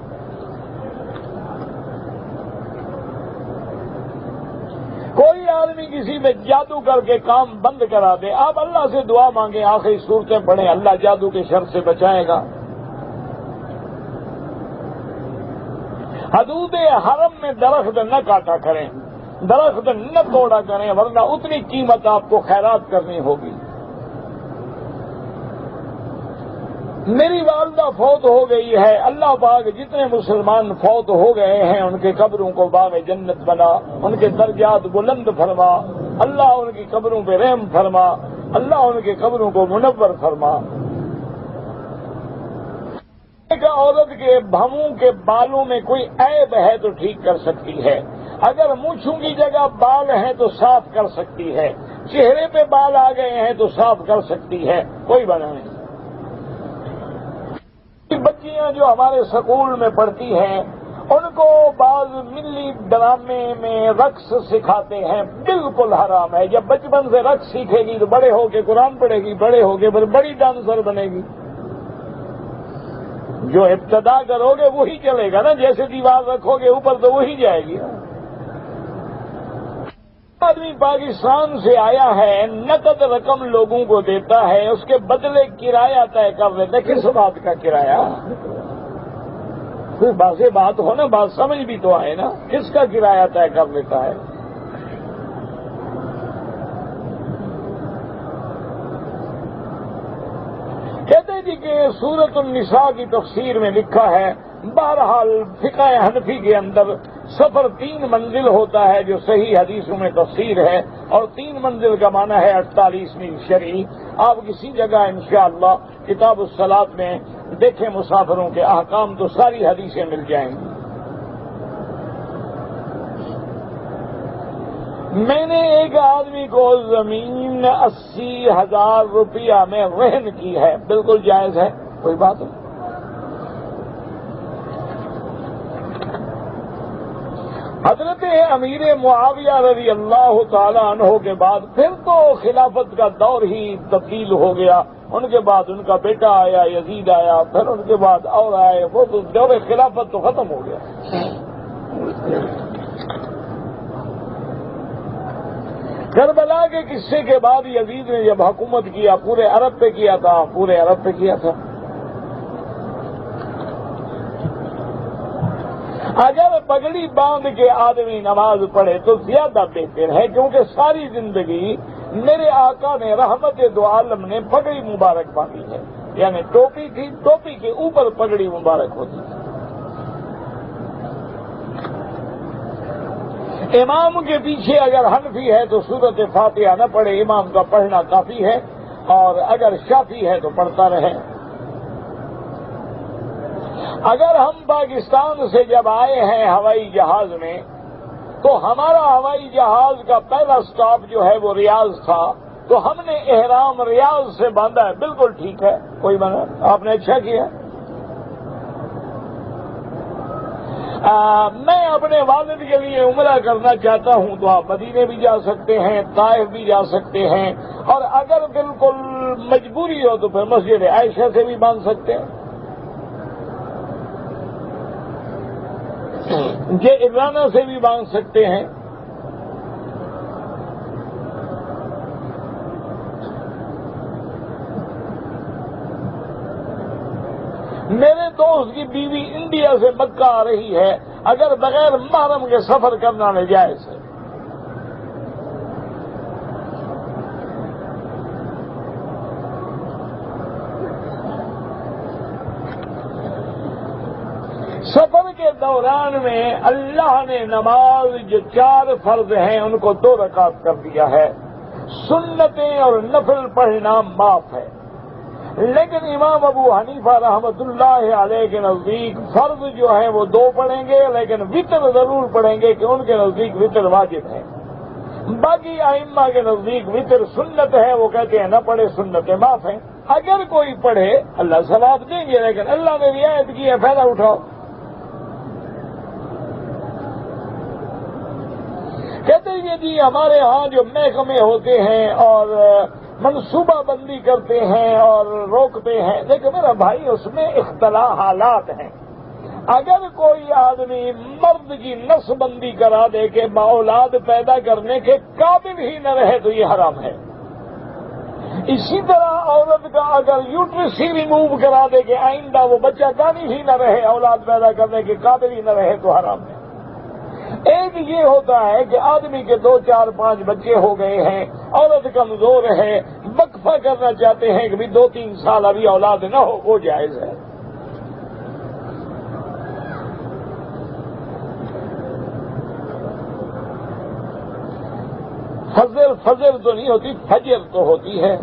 کوئی آدمی کسی پہ جادو کر کے کام بند کرا دے، آپ اللہ سے دعا مانگیں، آخری صورتیں پڑھیں، اللہ جادو کے شر سے بچائے گا۔ حدود حرم میں درخت نہ کاٹا کریں، درخت نہ توڑا کریں، ورنہ اتنی قیمت آپ کو خیرات کرنی ہوگی۔ میری والدہ فوت ہو گئی ہے، اللہ پاک جتنے مسلمان فوت ہو گئے ہیں ان کے قبروں کو باغ جنت بنا، ان کے درجات بلند فرما، اللہ ان کی قبروں پہ رحم فرما، اللہ ان کے قبروں کو منور فرما۔ ایک عورت کے بھووں کے بالوں میں کوئی عیب ہے تو ٹھیک کر سکتی ہے، اگر مونچھوں کی جگہ بال ہیں تو صاف کر سکتی ہے، چہرے پہ بال آ گئے ہیں تو صاف کر سکتی ہے، کوئی بنا نہیں۔ بچیاں جو ہمارے سکول میں پڑھتی ہیں ان کو بعض ملی ڈرامے میں رقص سکھاتے ہیں، بالکل حرام ہے۔ جب بچپن سے رقص سیکھے گی تو بڑے ہو کے قرآن پڑھے گی، بڑے ہو کے بڑی ڈانسر بنے گی۔ جو ابتدا کرو گے وہی چلے گا نا، جیسے دیوار رکھو گے اوپر تو وہی جائے گی۔ آدمی پاکستان سے آیا ہے، نقد رقم لوگوں کو دیتا ہے، اس کے بدلے کرایہ طے کر لیتا ہے۔ کس بات کا کرایہ؟ پھر واضح بات ہو نا، بات سمجھ بھی تو آئے نا، کس کا کرایہ طے کر لیتا ہے؟ کہتے جی کہ سورۃ النساء کی تفسیر میں لکھا ہے، بہرحال فقہ حنفی کے اندر سفر 3 منزل ہوتا ہے جو صحیح حدیثوں میں تفسیر ہے، اور 3 منزل کا معنی ہے 48 میل شرعی۔ آپ کسی جگہ انشاءاللہ کتاب الصلاۃ میں دیکھیں مسافروں کے احکام تو ساری حدیثیں مل جائیں گی۔ میں نے ایک آدمی کو زمین 80,000 روپیہ میں رہن کی ہے، بالکل جائز ہے، کوئی بات نہیں۔ حضرت امیر معاویہ رضی اللہ تعالی عنہ کے بعد پھر تو خلافت کا دور ہی تبدیل ہو گیا. ان کے بعد ان کا بیٹا آیا، یزید آیا، پھر ان کے بعد اور آئے، وہ تو دور خلافت تو ختم ہو گیا. کربلا کے قصے کے بعد یزید نے جب حکومت کیا پورے عرب پہ کیا تھا. اگر پگڑی باندھ کے آدمی نماز پڑھے تو زیادہ بہتر ہے، کیونکہ ساری زندگی میرے آقا نے رحمت دو عالم نے پگڑی مبارک باندھی ہے. یعنی ٹوپی تھی، ٹوپی کے اوپر پگڑی مبارک ہوتی تھی. امام کے پیچھے اگر حنفی ہے تو سورت فاتحہ نہ پڑھے، امام کا پڑھنا کافی ہے، اور اگر شافعی ہے تو پڑھتا رہے. اگر ہم پاکستان سے جب آئے ہیں ہوائی جہاز میں تو ہمارا ہوائی جہاز کا پہلا سٹاپ جو ہے وہ ریاض تھا، تو ہم نے احرام ریاض سے باندھا ہے. بالکل ٹھیک ہے، کوئی منع، آپ نے اچھا کیا. میں اپنے والد کے لیے عمرہ کرنا چاہتا ہوں تو آپ مدینے بھی جا سکتے ہیں، طائف بھی جا سکتے ہیں، اور اگر بالکل مجبوری ہو تو پھر مسجد عائشہ سے بھی باندھ سکتے ہیں. جعرانہ سے بھی باندھ سکتے ہیں. میرے دوست کی بیوی انڈیا سے مکہ آ رہی ہے، اگر بغیر محرم کے سفر کرنا ناجائز ہے. سفر کے دوران میں اللہ نے نماز جو 4 فرض ہیں ان کو 2 رکعت کر دیا ہے. سنتیں اور نفل پڑھنا معاف ہے، لیکن امام ابو حنیفہ رحمۃ اللہ علیہ کے نزدیک فرض جو ہے وہ 2 پڑھیں گے، لیکن وطر ضرور پڑھیں گے کہ ان کے نزدیک وطر واجب ہے. باقی ائمہ کے نزدیک وطر سنت ہے، وہ کہتے ہیں نہ پڑھے، سنتیں معاف ہیں. اگر کوئی پڑھے اللہ ثواب دیں گے، لیکن اللہ نے رعایت کی ہے، فائدہ اٹھاؤ. کہتے ہیں جی ہمارے ہاں جو محکمے ہوتے ہیں اور منصوبہ بندی کرتے ہیں اور روکتے ہیں، لیکن میرا بھائی اس میں اختلاف حالات ہیں. اگر کوئی آدمی مرد کی نسل بندی کرا دے کہ اولاد پیدا کرنے کے قابل ہی نہ رہے تو یہ حرام ہے. اسی طرح عورت کا اگر یوٹرس ہی ریموو کرا دے کہ آئندہ وہ بچہ دانی ہی نہ رہے، اولاد پیدا کرنے کے قابل ہی نہ رہے تو حرام ہے. ایک یہ ہوتا ہے کہ آدمی کے 2 4 5 بچے ہو گئے ہیں، عورت کمزور ہے، وقفہ کرنا چاہتے ہیں کہ بھی 2 3 سال ابھی اولاد نہ ہو، وہ جائز ہے. فجر تو نہیں ہوتی، فجر تو ہوتی ہے.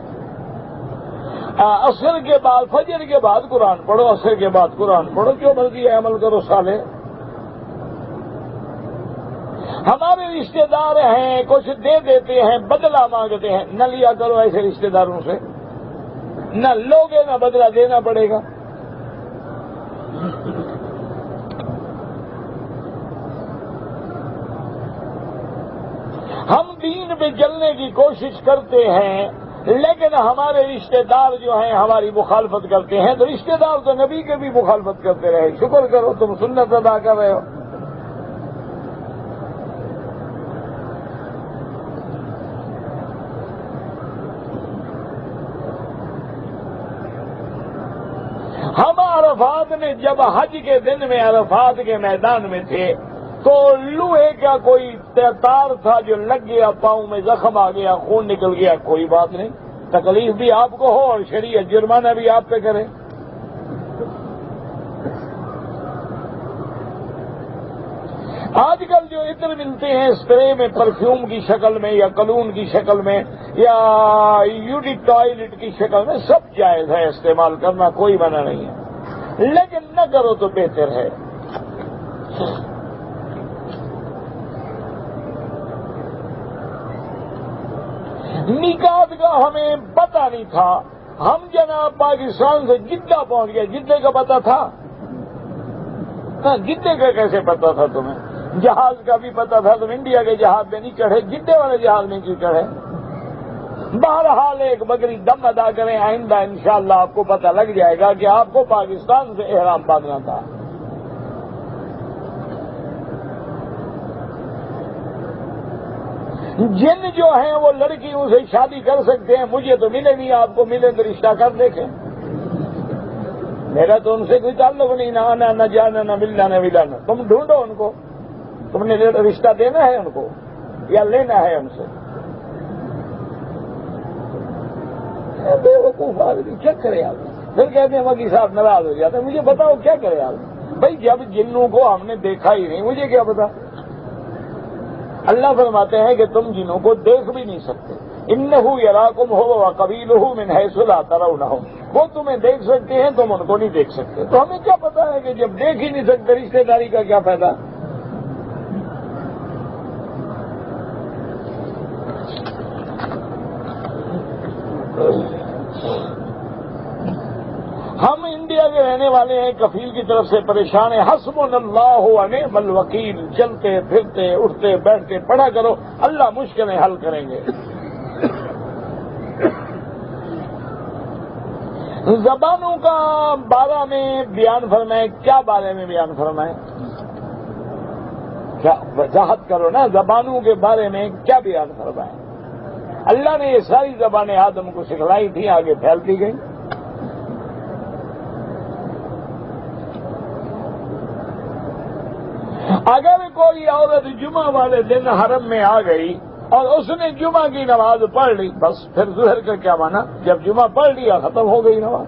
عصر کے بعد، فجر کے بعد قرآن پڑھو، عصر کے بعد قرآن پڑھو، جو مرضی ہے عمل کرو سالے. ہمارے رشتہ دار ہیں، کچھ دے دیتے ہیں، بدلہ مانگتے ہیں، نہ لیا کرو ایسے رشتہ داروں سے، نہ لوگے نہ بدلہ دینا پڑے گا. ہم دین پہ چلنے کی کوشش کرتے ہیں، لیکن ہمارے رشتہ دار جو ہیں ہماری مخالفت کرتے ہیں. تو رشتہ دار تو نبی کے بھی مخالفت کرتے رہے، شکر کرو تم سنت ادا کر رہے ہو. ہم عرفات میں جب حج کے دن میں عرفات کے میدان میں تھے تو لوہے کا کوئی تار تھا جو لگ گیا، پاؤں میں زخم آ گیا، خون نکل گیا، کوئی بات نہیں، تکلیف بھی آپ کو ہو اور شریعت جرمانہ بھی آپ پہ کرے. آج کل جو عطر ملتے ہیں اسپرے میں، پرفیوم کی شکل میں یا کلون کی شکل میں یا یوڈی ٹوائلٹ کی شکل میں، سب جائز ہے استعمال کرنا، کوئی منع نہیں ہے، لیکن نہ کرو تو بہتر ہے. نکات کا ہمیں پتہ نہیں تھا، ہم جناب پاکستان سے جدہ پہنچ گئے. جدے کا پتہ تھا؟ جدے کا کیسے پتہ تھا تمہیں؟ جہاز کا بھی پتہ تھا تم انڈیا کے جہاز میں نہیں چڑھے، جدے والے جہاز میں کیوں چڑھے؟ بہرحال ایک بکری دم ادا کریں، آئندہ انشاءاللہ آپ کو پتہ لگ جائے گا کہ آپ کو پاکستان سے احرام باندھنا تھا۔ جن جو ہیں وہ لڑکیوں سے شادی کر سکتے ہیں، مجھے تو ملے نہیں، آپ کو ملے تو رشتہ کر دیکھیں۔ میرا تو ان سے کوئی تعلق نہیں، نہ آنا نہ جانا نہ ملنا نہ ملانا، تم ڈھونڈو ان کو، تم نے رشتہ دینا ہے ان کو یا لینا ہے ان سے؟ بیوقوف آدمی کیا کرے آپ؟ پھر کہتے ہیں مکی صاحب ناراض ہو جاتے ہیں، مجھے بتاؤ کیا کرے آپ؟ بھائی جب جنوں کو ہم نے دیکھا ہی نہیں، مجھے کیا پتا؟ اللہ فرماتے ہیں کہ تم جنوں کو دیکھ بھی نہیں سکتے، انہو یراکم ہو وقبیلہ من حیث لا ترونہم، وہ تمہیں دیکھ سکتے ہیں، تم ان کو نہیں دیکھ سکتے۔ تو ہمیں کیا پتا ہے کہ جب دیکھ ہی نہیں سکتے رشتہ داری کا کیا فائدہ؟ ہم انڈیا کے رہنے والے ہیں، کفیل کی طرف سے پریشان ہیں، حسبنا اللہ و نعم الوکیل، چلتے پھرتے اٹھتے بیٹھتے پڑھا کرو، اللہ مشکلیں حل کریں گے۔ زبانوں کا بارے میں بیان فرمائیں، کیا بارے میں بیان فرمائیں؟ کیا وضاحت کرو نا، زبانوں کے بارے میں کیا بیان فرمائیں؟ اللہ نے یہ ساری زبانیں آدم کو سکھلائی تھی، آگے پھیلتی گئی۔ اگر کوئی عورت جمعہ والے دن حرم میں آ گئی اور اس نے جمعہ کی نماز پڑھ لی، بس پھر ظہر کا کیا مانا؟ جب جمعہ پڑھ لیا ختم ہو گئی نماز۔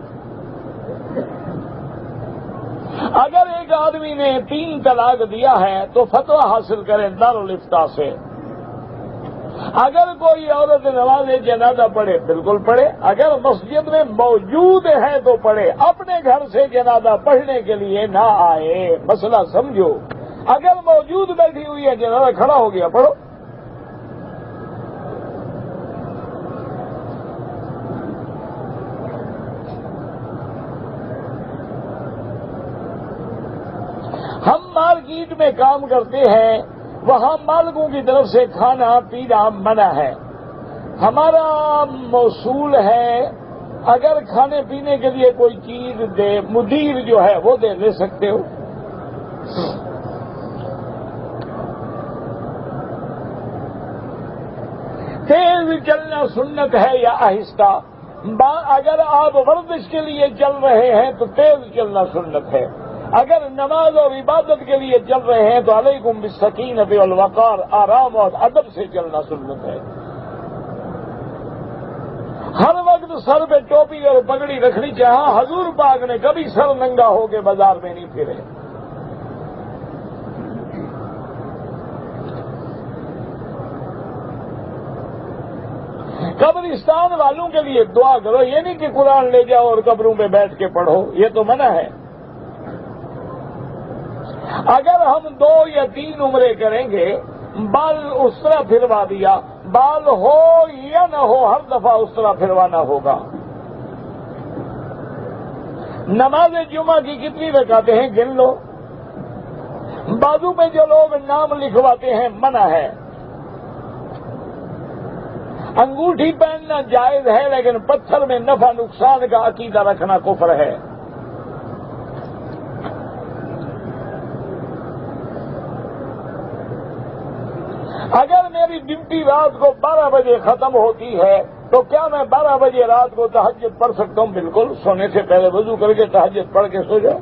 اگر ایک آدمی نے 3 طلاق دیا ہے تو فتویٰ حاصل کریں دارالافتاء سے۔ اگر کوئی عورت نماز جنازہ پڑھے بالکل پڑھے، اگر مسجد میں موجود ہے تو پڑھے، اپنے گھر سے جنازہ پڑھنے کے لیے نہ آئے، مسئلہ سمجھو۔ اگر موجود بیٹھی ہوئی ہے، جنازہ کھڑا ہو گیا، پڑھو۔ ہم مارکیٹ میں کام کرتے ہیں، وہاں مالکوں کی طرف سے کھانا پینا منع ہے۔ ہمارا موصول ہے، اگر کھانے پینے کے لیے کوئی چیز دے، مدیر جو ہے وہ دے سکتے ہو۔ تیز چلنا سنت ہے یا آہستہ؟ اگر آپ ورزش کے لیے چل رہے ہیں تو تیز چلنا سنت ہے، اگر نماز اور عبادت کے لیے چل رہے ہیں تو علیکم بالسکینۃ والوقار، آرام اور ادب سے چلنا سنت ہے۔ ہر وقت سر پہ ٹوپی اور پگڑی رکھنی چاہیے، حضور پاک نے کبھی سر ننگا ہو کے بازار میں نہیں پھرے۔ قبرستان والوں کے لیے دعا کرو، یہ نہیں کہ قرآن لے جاؤ اور قبروں پہ بیٹھ کے پڑھو، یہ تو منع ہے۔ اگر ہم 2 یا 3 عمرے کریں گے، بال اس طرح پھروا دیا، بال ہو یا نہ ہو ہر دفعہ اس طرح پھروانا ہوگا۔ نماز جمعہ کی کتنی رکعتیں ہیں گن لو۔ بازو میں جو لوگ نام لکھواتے ہیں منع ہے۔ انگوٹھی پہننا جائز ہے، لیکن پتھر میں نفع نقصان کا عقیدہ رکھنا کفر ہے۔ اگر میری ڈیوٹی رات کو 12 بجے ختم ہوتی ہے تو کیا میں 12 بجے رات کو تہجد پڑھ سکتا ہوں؟ بالکل، سونے سے پہلے وضو کر کے تہجد پڑھ کے سو جاؤ۔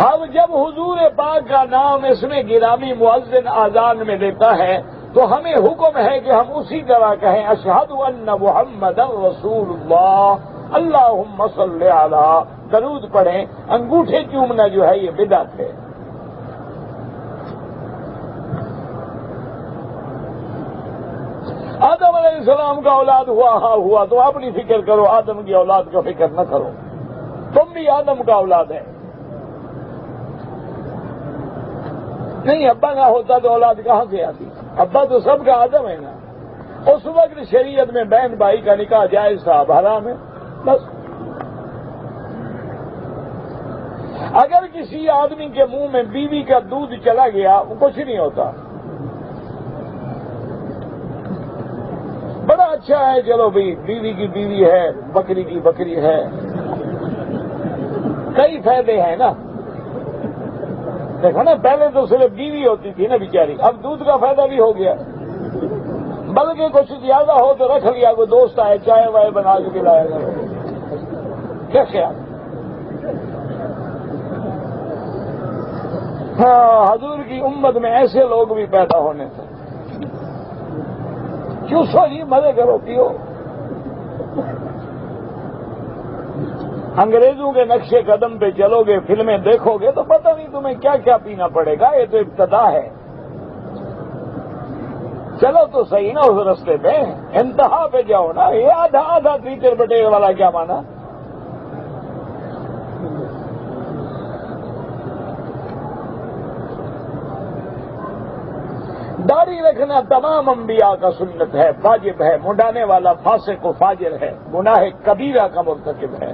اب جب حضور پاک کا نام اس میں گرامی مؤذن اذان میں دیتا ہے تو ہمیں حکم ہے کہ ہم اسی طرح کہیں اشہد ان محمد رسول اللہ، اللہم صلی علی، درود پڑھیں۔ انگوٹھے چومنا جو ہے یہ بدعت ہے۔ آدم علیہ السلام کا اولاد ہوا تو اپنی فکر کرو، آدم کی اولاد کا فکر نہ کرو۔ تم بھی آدم کا اولاد ہے۔ نہیں، ابا نہ ہوتا تو اولاد کہاں سے آتی؟ ابا تو سب کا آدم ہے نا۔ اس وقت شریعت میں بہن بھائی کا نکاح جائز تھا، اب حرام ہے بس۔ اگر کسی آدمی کے منہ میں بیوی کا دودھ چلا گیا وہ کچھ نہیں ہوتا، بڑا اچھا ہے، چلو بھائی بیوی کی بیوی ہے، بکری کی بکری ہے، کئی فائدے ہیں نا۔ دیکھو نا، پہلے تو صرف بیوی ہوتی تھی نا بیچاری، اب دودھ کا فائدہ بھی ہو گیا، بلکہ کچھ زیادہ ہو تو رکھ لیا، کوئی دوست آئے چائے وائے بنا کے پلایا گیا، کیا خیال؟ ہاں، حضور کی امت میں ایسے لوگ بھی پیدا ہونے تھے۔ چوسو جی، مزے کرو، پیو۔ انگریزوں کے نقشے قدم پہ چلو گے، فلمیں دیکھو گے تو پتہ نہیں تمہیں کیا کیا پینا پڑے گا، یہ تو ابتدا ہے۔ چلو تو صحیح نا اس رستے پہ، انتہا پہ جاؤ نا، یہ آدھا آدھا ٹیچر بٹے والا کیا مانا؟ داڑھی رکھنا تمام انبیاء کا سنت ہے، واجب ہے، منڈانے والا فاسق و فاجر ہے، گناہ کبیرہ کا مرتکب ہے۔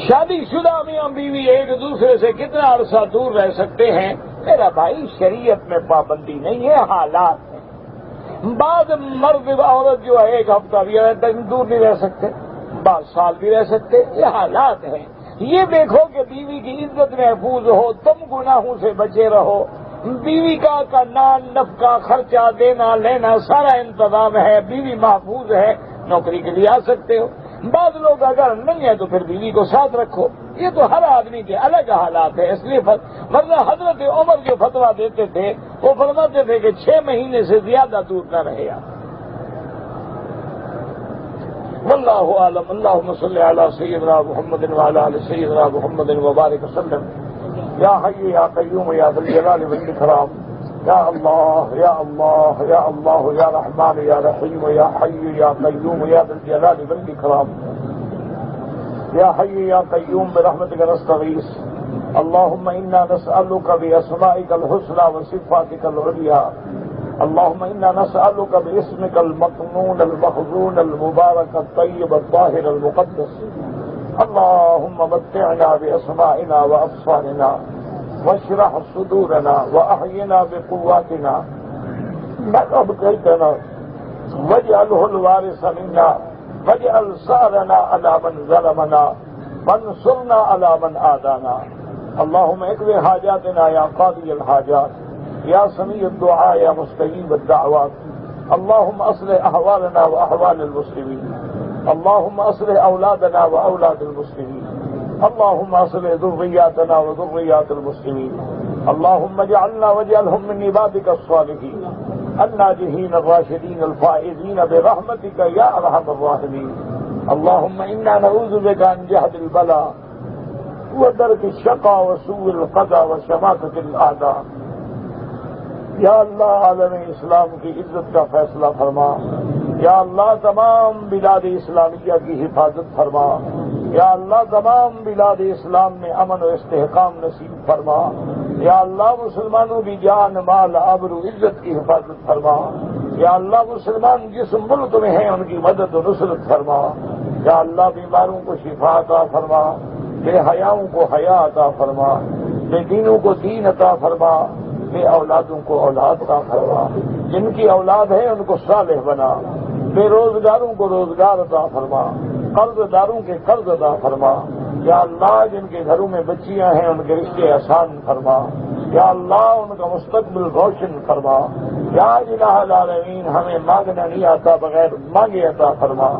شادی شدہ میاں بیوی ایک دوسرے سے کتنا عرصہ دور رہ سکتے ہیں؟ میرا بھائی شریعت میں پابندی نہیں ہے، حالات ہیں۔ بعض مرد عورت جو ہے ایک ہفتہ بھی دور نہیں رہ سکتے، بعض سال بھی رہ سکتے، یہ حالات ہیں۔ یہ دیکھو کہ بیوی کی عزت محفوظ ہو، تم گناہوں سے بچے رہو، بیوی کا نان نفقہ خرچہ دینا لینا سارا انتظام ہے، بیوی محفوظ ہے، نوکری کے لیے آ سکتے ہو۔ بعض لوگ اگر نہیں ہے تو پھر بیوی کو ساتھ رکھو، یہ تو ہر آدمی کے الگ حالات ہے، اس لیے ورنہ حضرت عمر جو فتویٰ دیتے تھے وہ فرماتے تھے کہ 6 مہینے سے زیادہ دور نہ رہے آپ۔ واللہ اعلم۔ اللہم صلی علی سیدنا محمد وعلی آل سیدنا محمد وبارک وسلم۔ یا حی یا قیوم یا ذی الجلال والاکرام، یا اللہ یا اللہ یا اللہ یا رحمان یا رحیم یا حی یا قیوم یا ذی الجلال والاکرام، یا حی یا قیوم برحمتک نستغیث۔ اللہم انا نسألک باسمائک الحسنى وصفاتک العلیٰ، اللهم إنا نسألك باسمك المكنون المخزون المبارك الطيب الطاهر المقدس، اللهم متعنا بأسمائنا وأبصارنا واشرح صدورنا وأحينا بقواتنا ما أبقيتنا واجعله الوارث منا واجعل ثأرنا على من ظلمنا وانصرنا على من آذانا، اللهم اقض حاجاتنا يا قاضي الحاجات، یا سمیع الدعاء یا مستجیب الدعوات، اللهم اصلح احوالنا واحوال المسلمین، اللهم اصلح اولادنا واولاد المسلمین، اللهم اصلح ذریاتنا وذریات المسلمین، اللهم اجعلنا واجعلهم من عبادك الصالحین الناجحین الراشدین الفائزین برحمتك یا ارحم الراحمین، اللهم انا نعوذ بك من جهد البلاء ودرك الشقاء وسوء القضاء وشماتة الاعداء۔ یا اللہ عالم اسلام کی عزت کا فیصلہ فرما، یا اللہ تمام بلاد اسلامیہ کی حفاظت فرما، یا اللہ تمام بلاد اسلام میں امن و استحکام نصیب فرما، یا اللہ مسلمانوں کی جان مال آبرو عزت کی حفاظت فرما، یا اللہ مسلمان جس ملک میں ہیں ان کی مدد و نصرت فرما، یا اللہ بیماروں کو شفا عطا فرما، بے حیاؤں کو حیا عطا فرما، بے دینوں کو دین عطا فرما، بے اولادوں کو اولاد عطا فرما، جن کی اولاد ہے ان کو صالح بنا، بے روزگاروں کو روزگار عطا فرما، قرض داروں کے قرض عطا فرما، یا اللہ جن کے گھروں میں بچیاں ہیں ان کے رشتے آسان فرما، یا اللہ ان کا مستقبل روشن فرما، یا الہ العالمین ہمیں مانگنا نہیں آتا بغیر مانگے عطا فرما،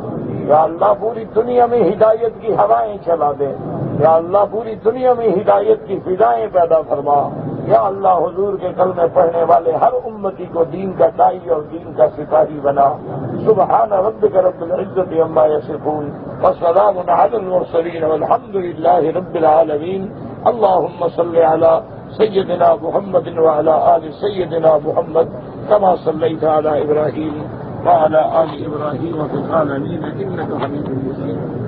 یا اللہ پوری دنیا میں ہدایت کی ہوائیں چلا دے، یا اللہ پوری دنیا میں ہدایت کی فضائیں پیدا فرما، یا اللہ حضور کے کلمے پڑھنے والے ہر امتی کو دین کا داعی اور دین کا سپاہی بنا۔ سبحان ربک رب العزت عما یصفون وسلام علی المرسلین والحمد للہ رب العالمین۔ اللهم صل علی سیدنا محمد وعلی آل سیدنا محمد كما صلیت علی ابراہیم وعلی آل ابراہیم فی العالمین انک حمید مجید۔